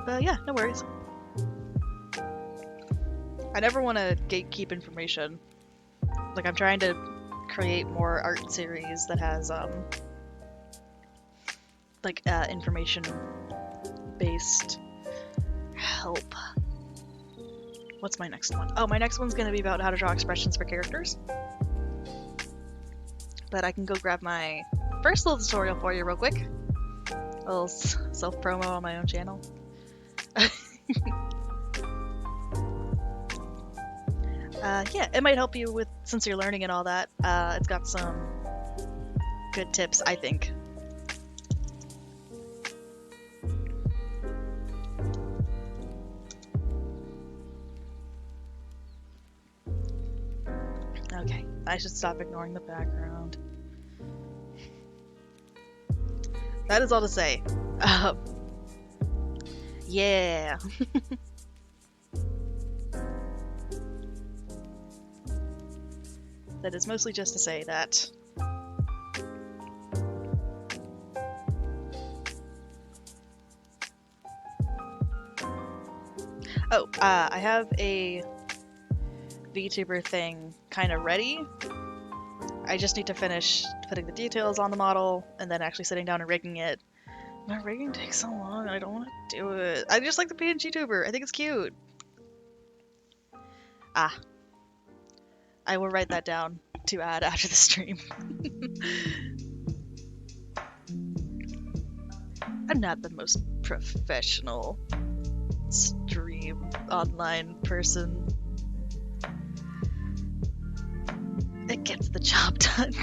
But yeah, no worries. I never want to gatekeep information. Like, I'm trying to create more art series that has, information-based help. What's my next one? Oh, my next one's gonna be about how to draw expressions for characters. But I can go grab my first little tutorial for you real quick. A little self-promo on my own channel. Yeah, it might help you with, since you're learning and all that. It's got some good tips, I think. Okay, I should stop ignoring the background. That is all to say. Yeah. That is mostly just to say that Oh, I have a VTuber thing kind of ready. I just need to finish putting the details on the model and then actually sitting down and rigging it. My rigging takes so long, I don't want to do it. I just like the PNG tuber. I think it's cute. Ah. I will write that down to add after the stream. I'm not the most professional stream online person. It gets the job done.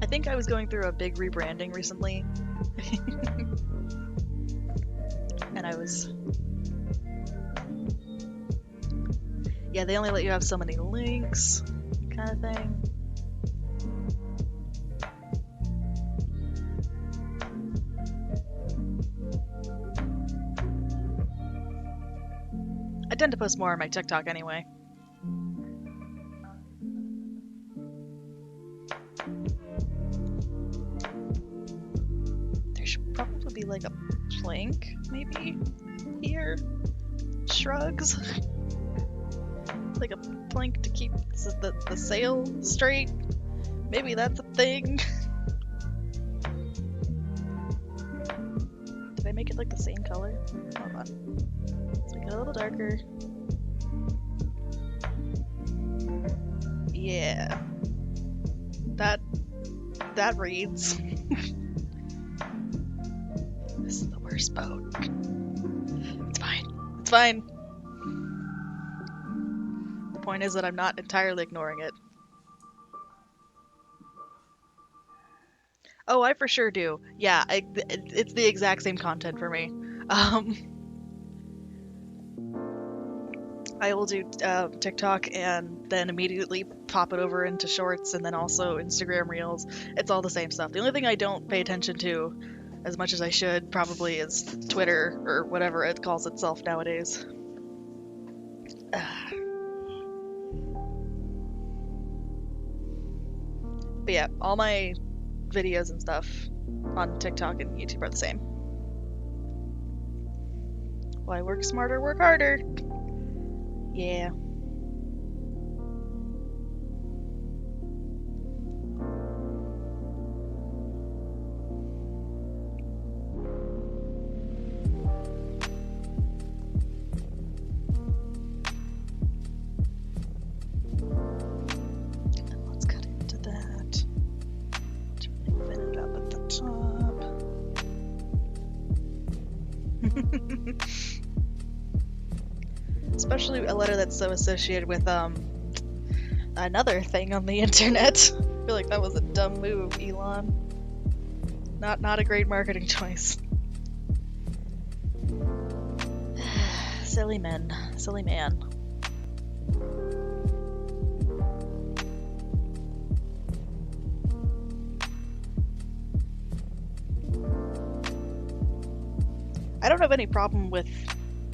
I think I was going through a big rebranding recently. And I was... Yeah, they only let you have so many links, kind of thing. I tend to post more on my TikTok anyway. There should probably be like a plank, maybe, here? Shrugs? Like a plank to keep the sail straight? Maybe that's a thing. Did I make it like the same color? Hold on. Let's make it a little darker. Yeah. That reads. This is the worst boat. It's fine. It's fine. The point is that I'm not entirely ignoring it. Oh, I for sure do. Yeah, it's the exact same content for me. I will do TikTok and then immediately pop it over into Shorts and then also Instagram Reels. It's all the same stuff. The only thing I don't pay attention to as much as I should probably is Twitter or whatever it calls itself nowadays. But yeah, all my videos and stuff on TikTok and YouTube are the same. Why work smarter, work harder? Yeah. Let's cut into that. To really fit it up at the top. Especially a letter that's so associated with another thing on the internet. I feel like that was a dumb move, Elon. Not a great marketing choice. Silly men. Silly man. I don't have any problem with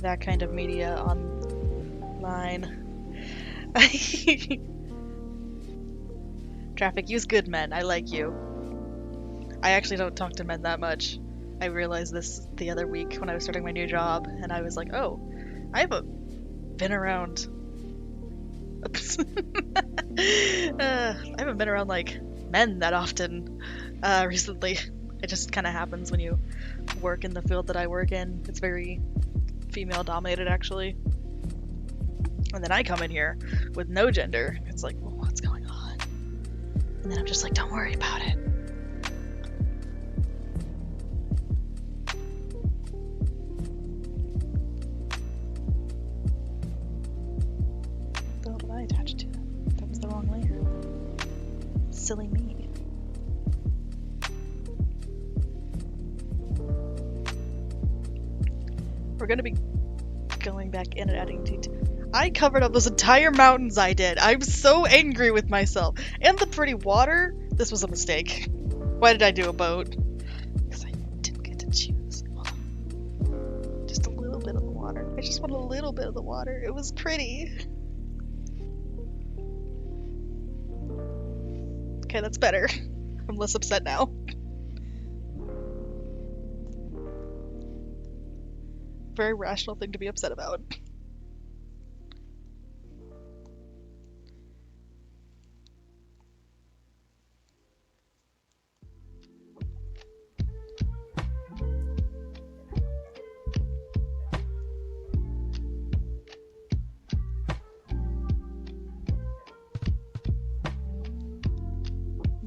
that kind of media online. Traffic, use good men. I like you. I actually don't talk to men that much. I realized this the other week when I was starting my new job, and I was like, oh, I haven't been around... I haven't been around, like, men that often recently. It just kind of happens when you work in the field that I work in. It's very female-dominated, actually. And then I come in here with no gender. It's like, well, what's going on? And then I'm just like, don't worry about it. What did I attach to? That was the wrong layer. Silly me. We're gonna be going back in and adding detail. I covered up those entire mountains I did. I'm so angry with myself. And the pretty water. This was a mistake. Why did I do a boat? Because I didn't get to choose. Just a little bit of the water. I just want a little bit of the water. It was pretty. Okay, that's better. I'm less upset now. very rational thing to be upset about.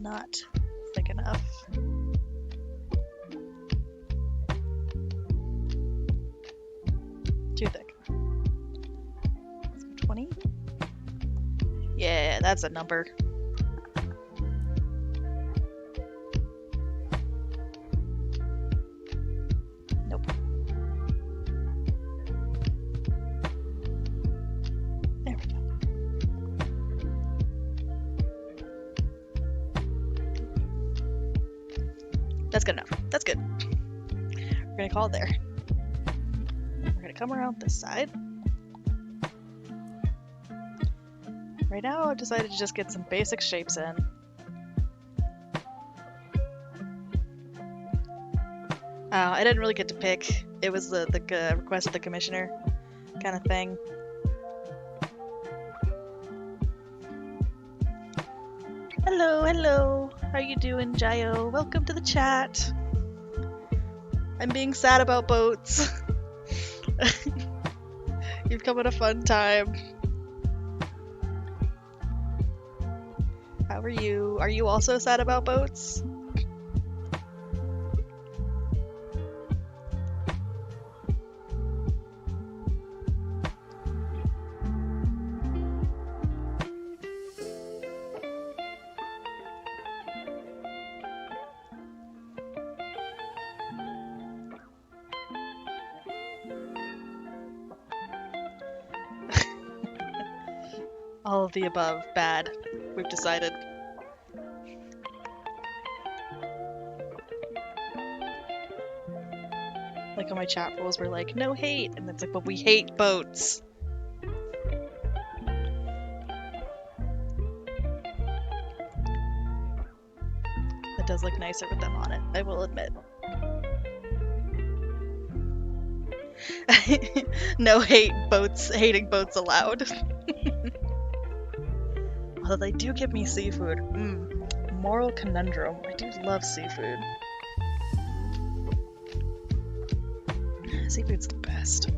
Not thick enough. Too thick. 20? Yeah, that's a number. Nope. There we go. That's good enough. That's good. We're gonna call it there. We're gonna come around this side. Right now, I've decided to just get some basic shapes in. I didn't really get to pick. It was the request of the commissioner kind of thing. Hello, hello. How you doing, Jayo? Welcome to the chat. I'm being sad about boats. You've come at a fun time. How are you? Are you also sad about boats? All of the above. Bad. We've decided. Like on my chat rules were like, no hate, and it's like, but we hate boats. It does look nicer with them on it, I will admit. No hate boats, hating boats allowed. Although they do give me seafood. Moral conundrum. I do love seafood. Seafood's the best.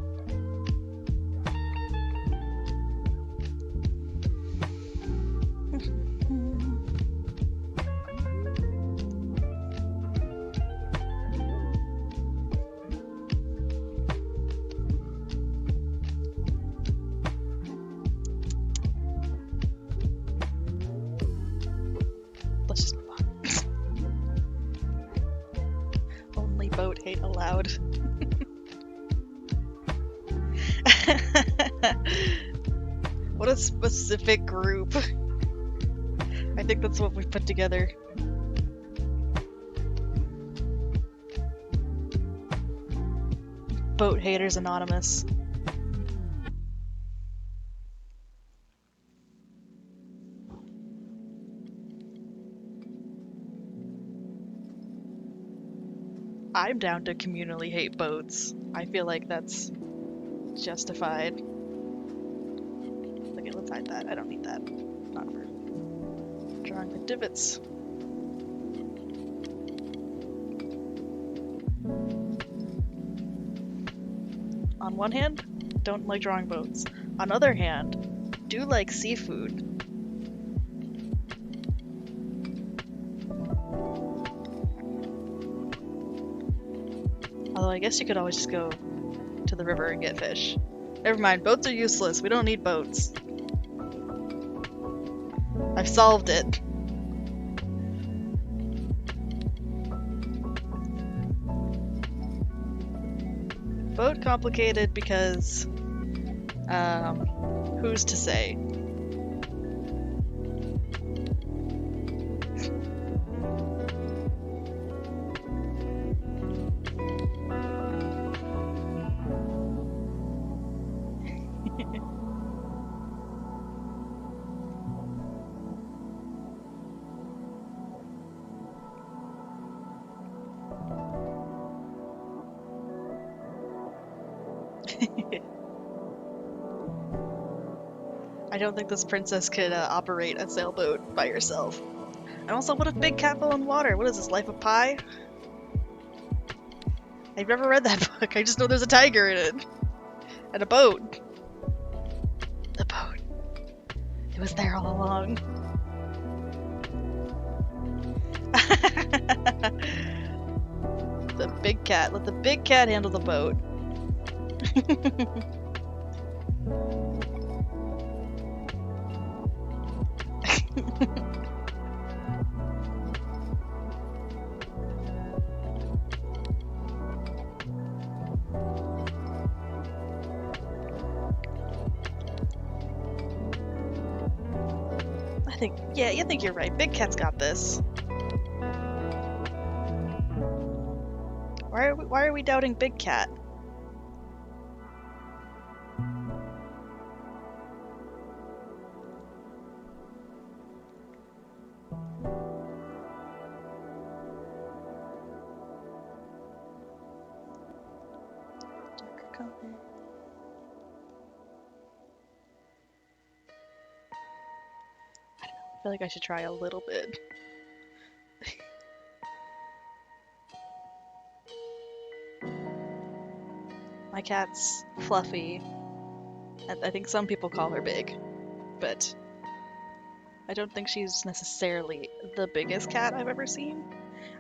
Let's just move on. Only boat hate allowed. What a specific group. I think that's what we've put together. Boat Haters Anonymous. I'm down to communally hate boats. I feel like that's justified. Okay, let's hide that. I don't need that. Not for drawing the divots. On one hand, don't like drawing boats. On other hand, do like seafood. Although I guess you could always just go to the river and get fish. Never mind, boats are useless. We don't need boats. I've solved it. Boat complicated because, who's to say? I don't think this princess could operate a sailboat by herself. And also, what if Big Cat fell in water? What is this, Life of Pi? I've never read that book. I just know there's a tiger in it. And a boat. The boat. It was there all along. The big cat. Let the big cat handle the boat. I think you're right. Big Cat's got this. Why are we doubting Big Cat? I feel like I should try a little bit. My cat's fluffy. I think some people call her big, but I don't think she's necessarily the biggest cat I've ever seen.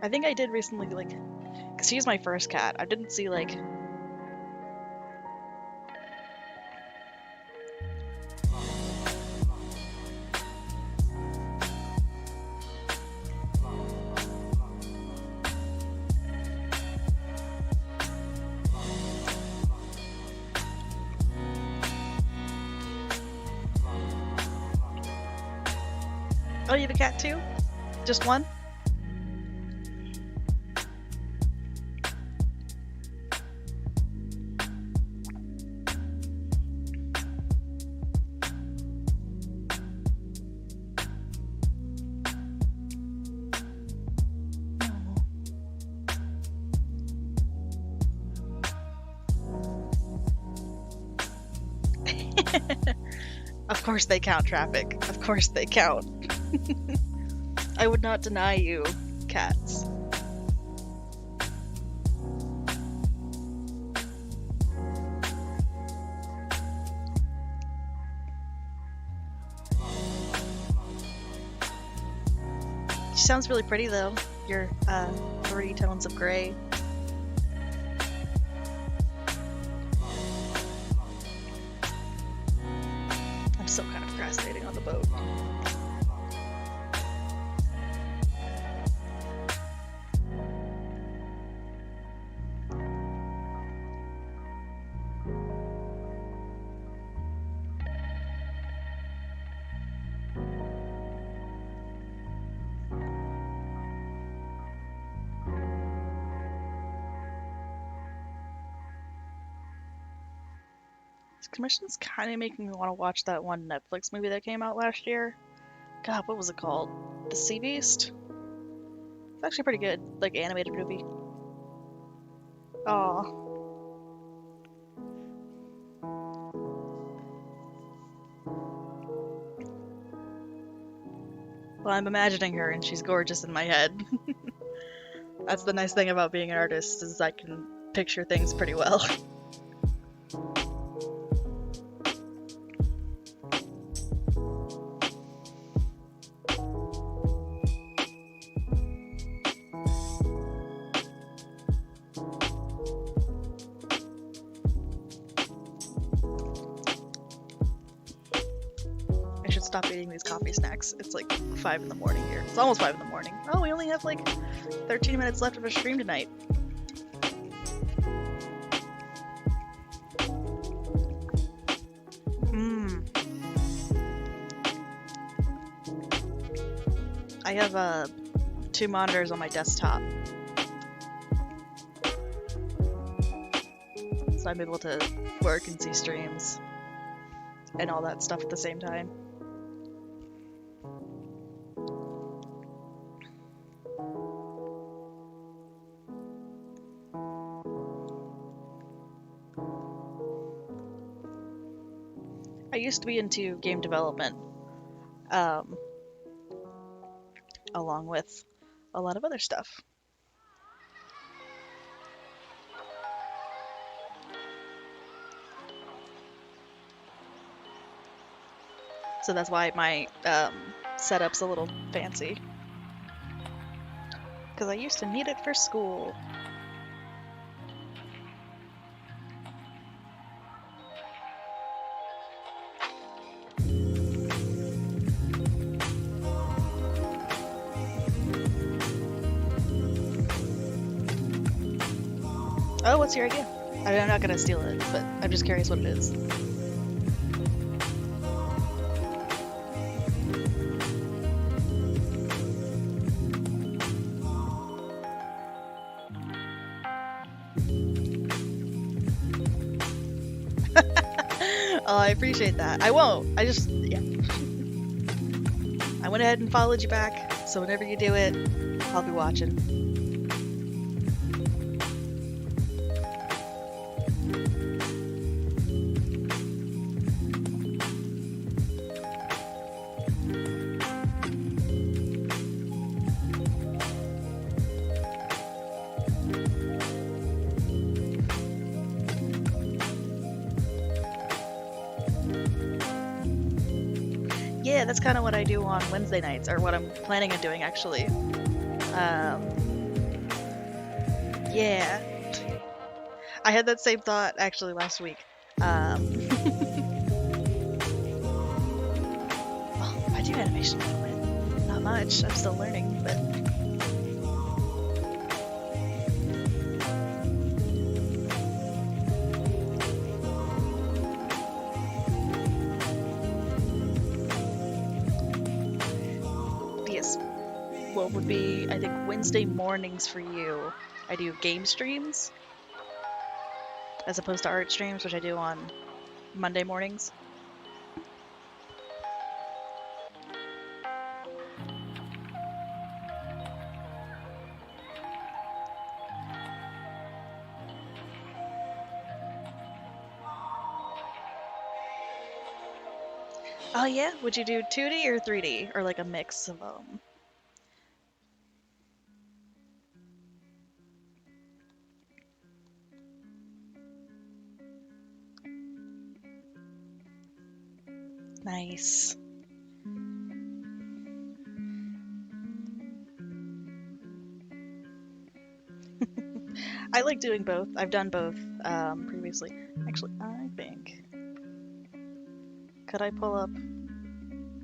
I think I did recently, like, because she's my first cat. I didn't see, like, oh, you have a cat too? Just one? Of course they count traffic. Of course they count. I would not deny you cats. She sounds really pretty though. Your 3 tones of gray. I'm still kind of procrastinating on the boat. This commission's kind of making me want to watch that one Netflix movie that came out last year. God, what was it called? The Sea Beast? It's actually pretty good, like animated movie. Aw. Well, I'm imagining her and she's gorgeous in my head. That's the nice thing about being an artist, is I can picture things pretty well. I should stop eating these coffee snacks. It's like 5 in the morning here. It's almost 5 in the morning. Oh, we only have like 13 minutes left of our stream tonight. I have 2 monitors on my desktop. So I'm able to work and see streams and all that stuff at the same time. used to be into game development, um, along with a lot of other stuff. So that's why my setup's a little fancy. Because I used to need it for school. Oh, what's your idea? I mean, I'm not gonna steal it, but I'm just curious what it is. Oh, I appreciate that. I won't. Yeah. I went ahead and followed you back, so whenever you do it, I'll be watching. Yeah, that's kind of what I do on Wednesday nights, or what I'm planning on doing, actually. Yeah. I had that same thought, actually, last week. Well, I do animation a little bit. Not much. I'm still learning, but... Yes. What would be, I think, Wednesday mornings for you. I do game streams, as opposed to art streams, which I do on Monday mornings. Oh yeah? Would you do 2D or 3D? Or like a mix of them? Nice. I like doing both. I've done both previously. Actually, I think... Could I pull up...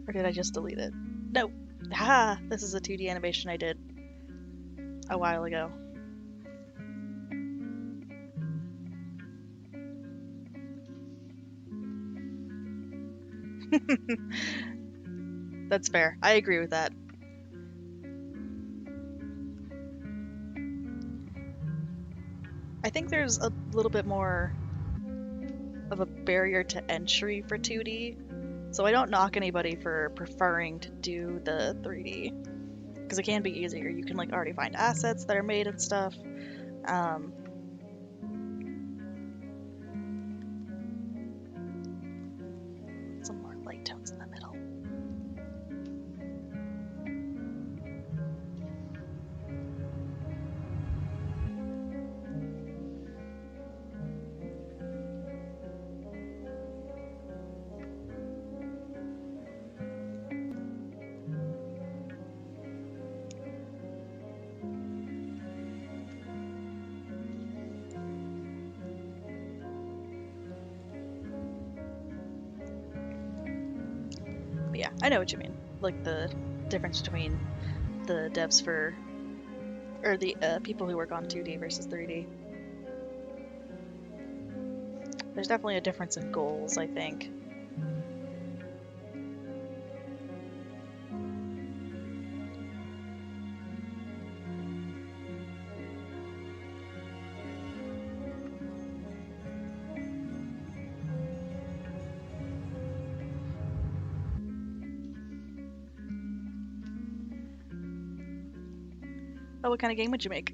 Or did I just delete it? No! Ha! This is a 2D animation I did a while ago. That's fair. I agree with that. I think there's a little bit more of a barrier to entry for 2D, so I don't knock anybody for preferring to do the 3D, because it can be easier. You can like already find assets that are made and stuff. Some more light tones in the middle. But yeah, I know what you mean. Like the difference between the devs for, or the people who work on 2D versus 3D. There's definitely a difference in goals, I think. Oh, what kind of game would you make?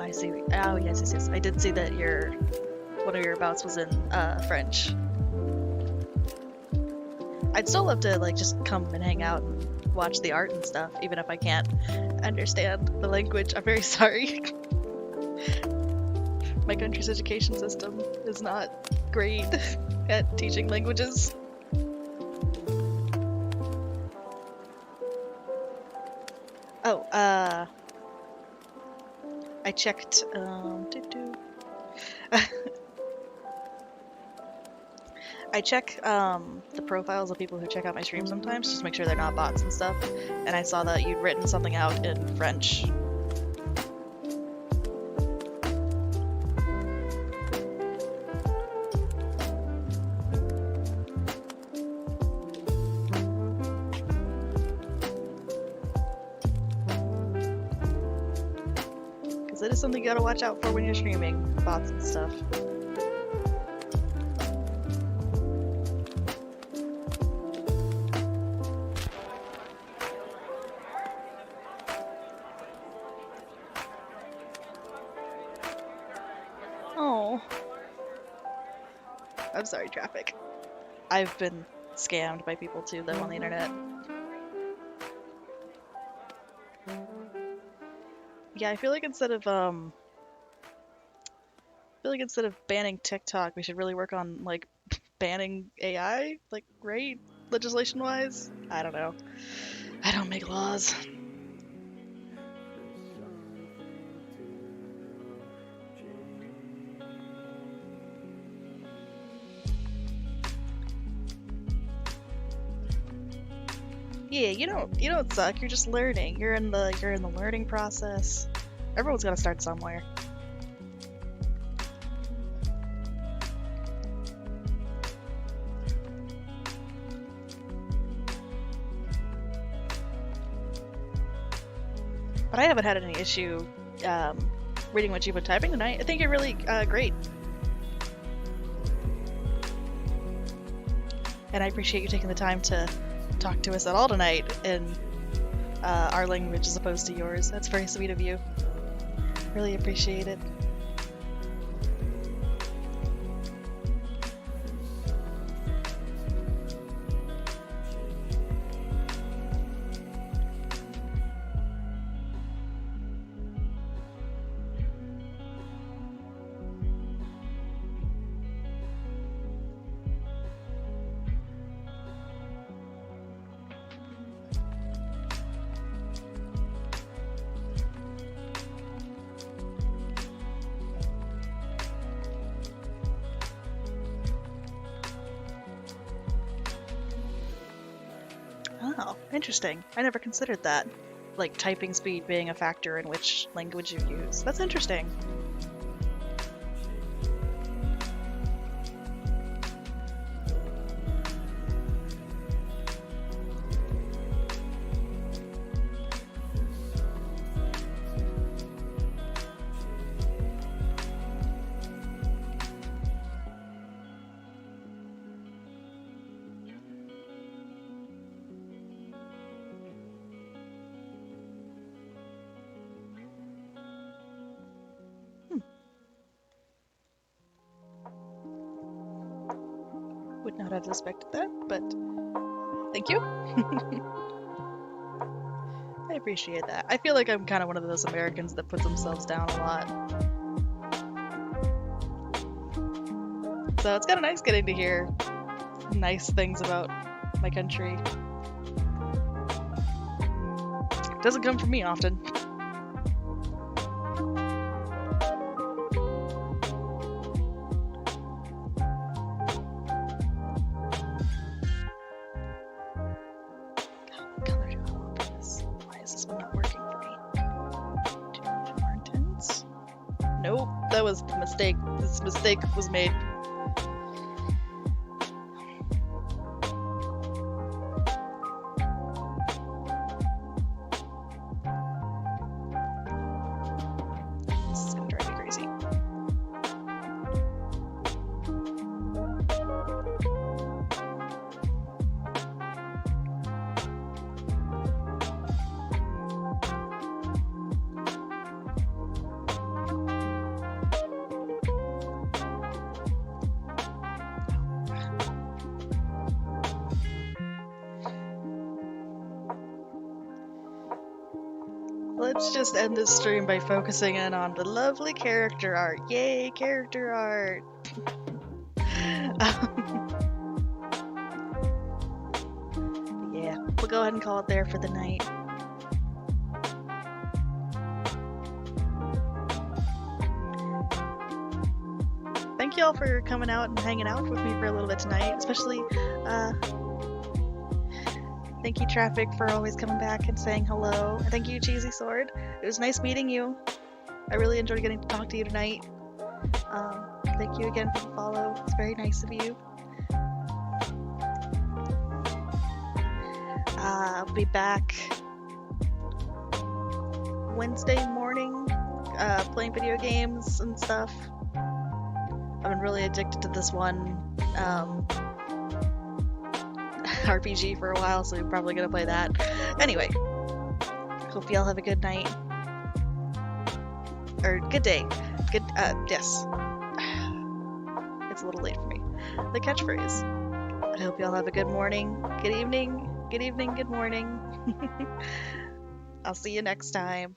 I see. Oh, yes, yes, yes. I did see that one of your bouts was in French. I'd still love to like just come and hang out and watch the art and stuff, even if I can't understand the language. I'm very sorry. My country's education system is not great at teaching languages. Oh, I checked, I check, the profiles of people who check out my stream sometimes, just to make sure they're not bots and stuff, and I saw that you'd written something out in French. Because it is something you gotta watch out for when you're streaming, bots and stuff. Oh. I'm sorry, traffic. I've been scammed by people too, though, on the internet. Yeah, I feel like instead of banning TikTok, we should really work on like banning AI, like, right? Legislation-wise? I don't know. I don't make laws. Yeah, you don't suck. You're just learning. You're in the learning process. Everyone's gotta start somewhere. But I haven't had any issue reading what you've been typing tonight. I think you're really great. And I appreciate you taking the time to talk to us at all tonight in our language as opposed to yours. That's very sweet of you. Really appreciate it. Oh, interesting. I never considered that. Like, typing speed being a factor in which language you use. That's interesting. Would not have suspected that, but thank you. I appreciate that. I feel like I'm kind of one of those Americans that put themselves down a lot. So it's kind of nice getting to hear nice things about my country. It doesn't come from me often. Nope, that was a mistake. This mistake was made. This is gonna drive me crazy. Let's just end this stream by focusing in on the lovely character art. Yay, character art! Yeah, we'll go ahead and call it there for the night. Thank you all for coming out and hanging out with me for a little bit tonight, especially thank you Traffic for always coming back and saying hello. And thank you Cheesy Sword. It was nice meeting you. I really enjoyed getting to talk to you tonight. Thank you again for the follow. It's very nice of you. I'll be back Wednesday morning playing video games and stuff. I've been really addicted to this one RPG for a while, so I'm probably gonna play that. Anyway, hope y'all have a good night. Or good day. Good, yes. It's a little late for me. The catchphrase. I hope y'all have a good morning, good evening, good morning. I'll see you next time.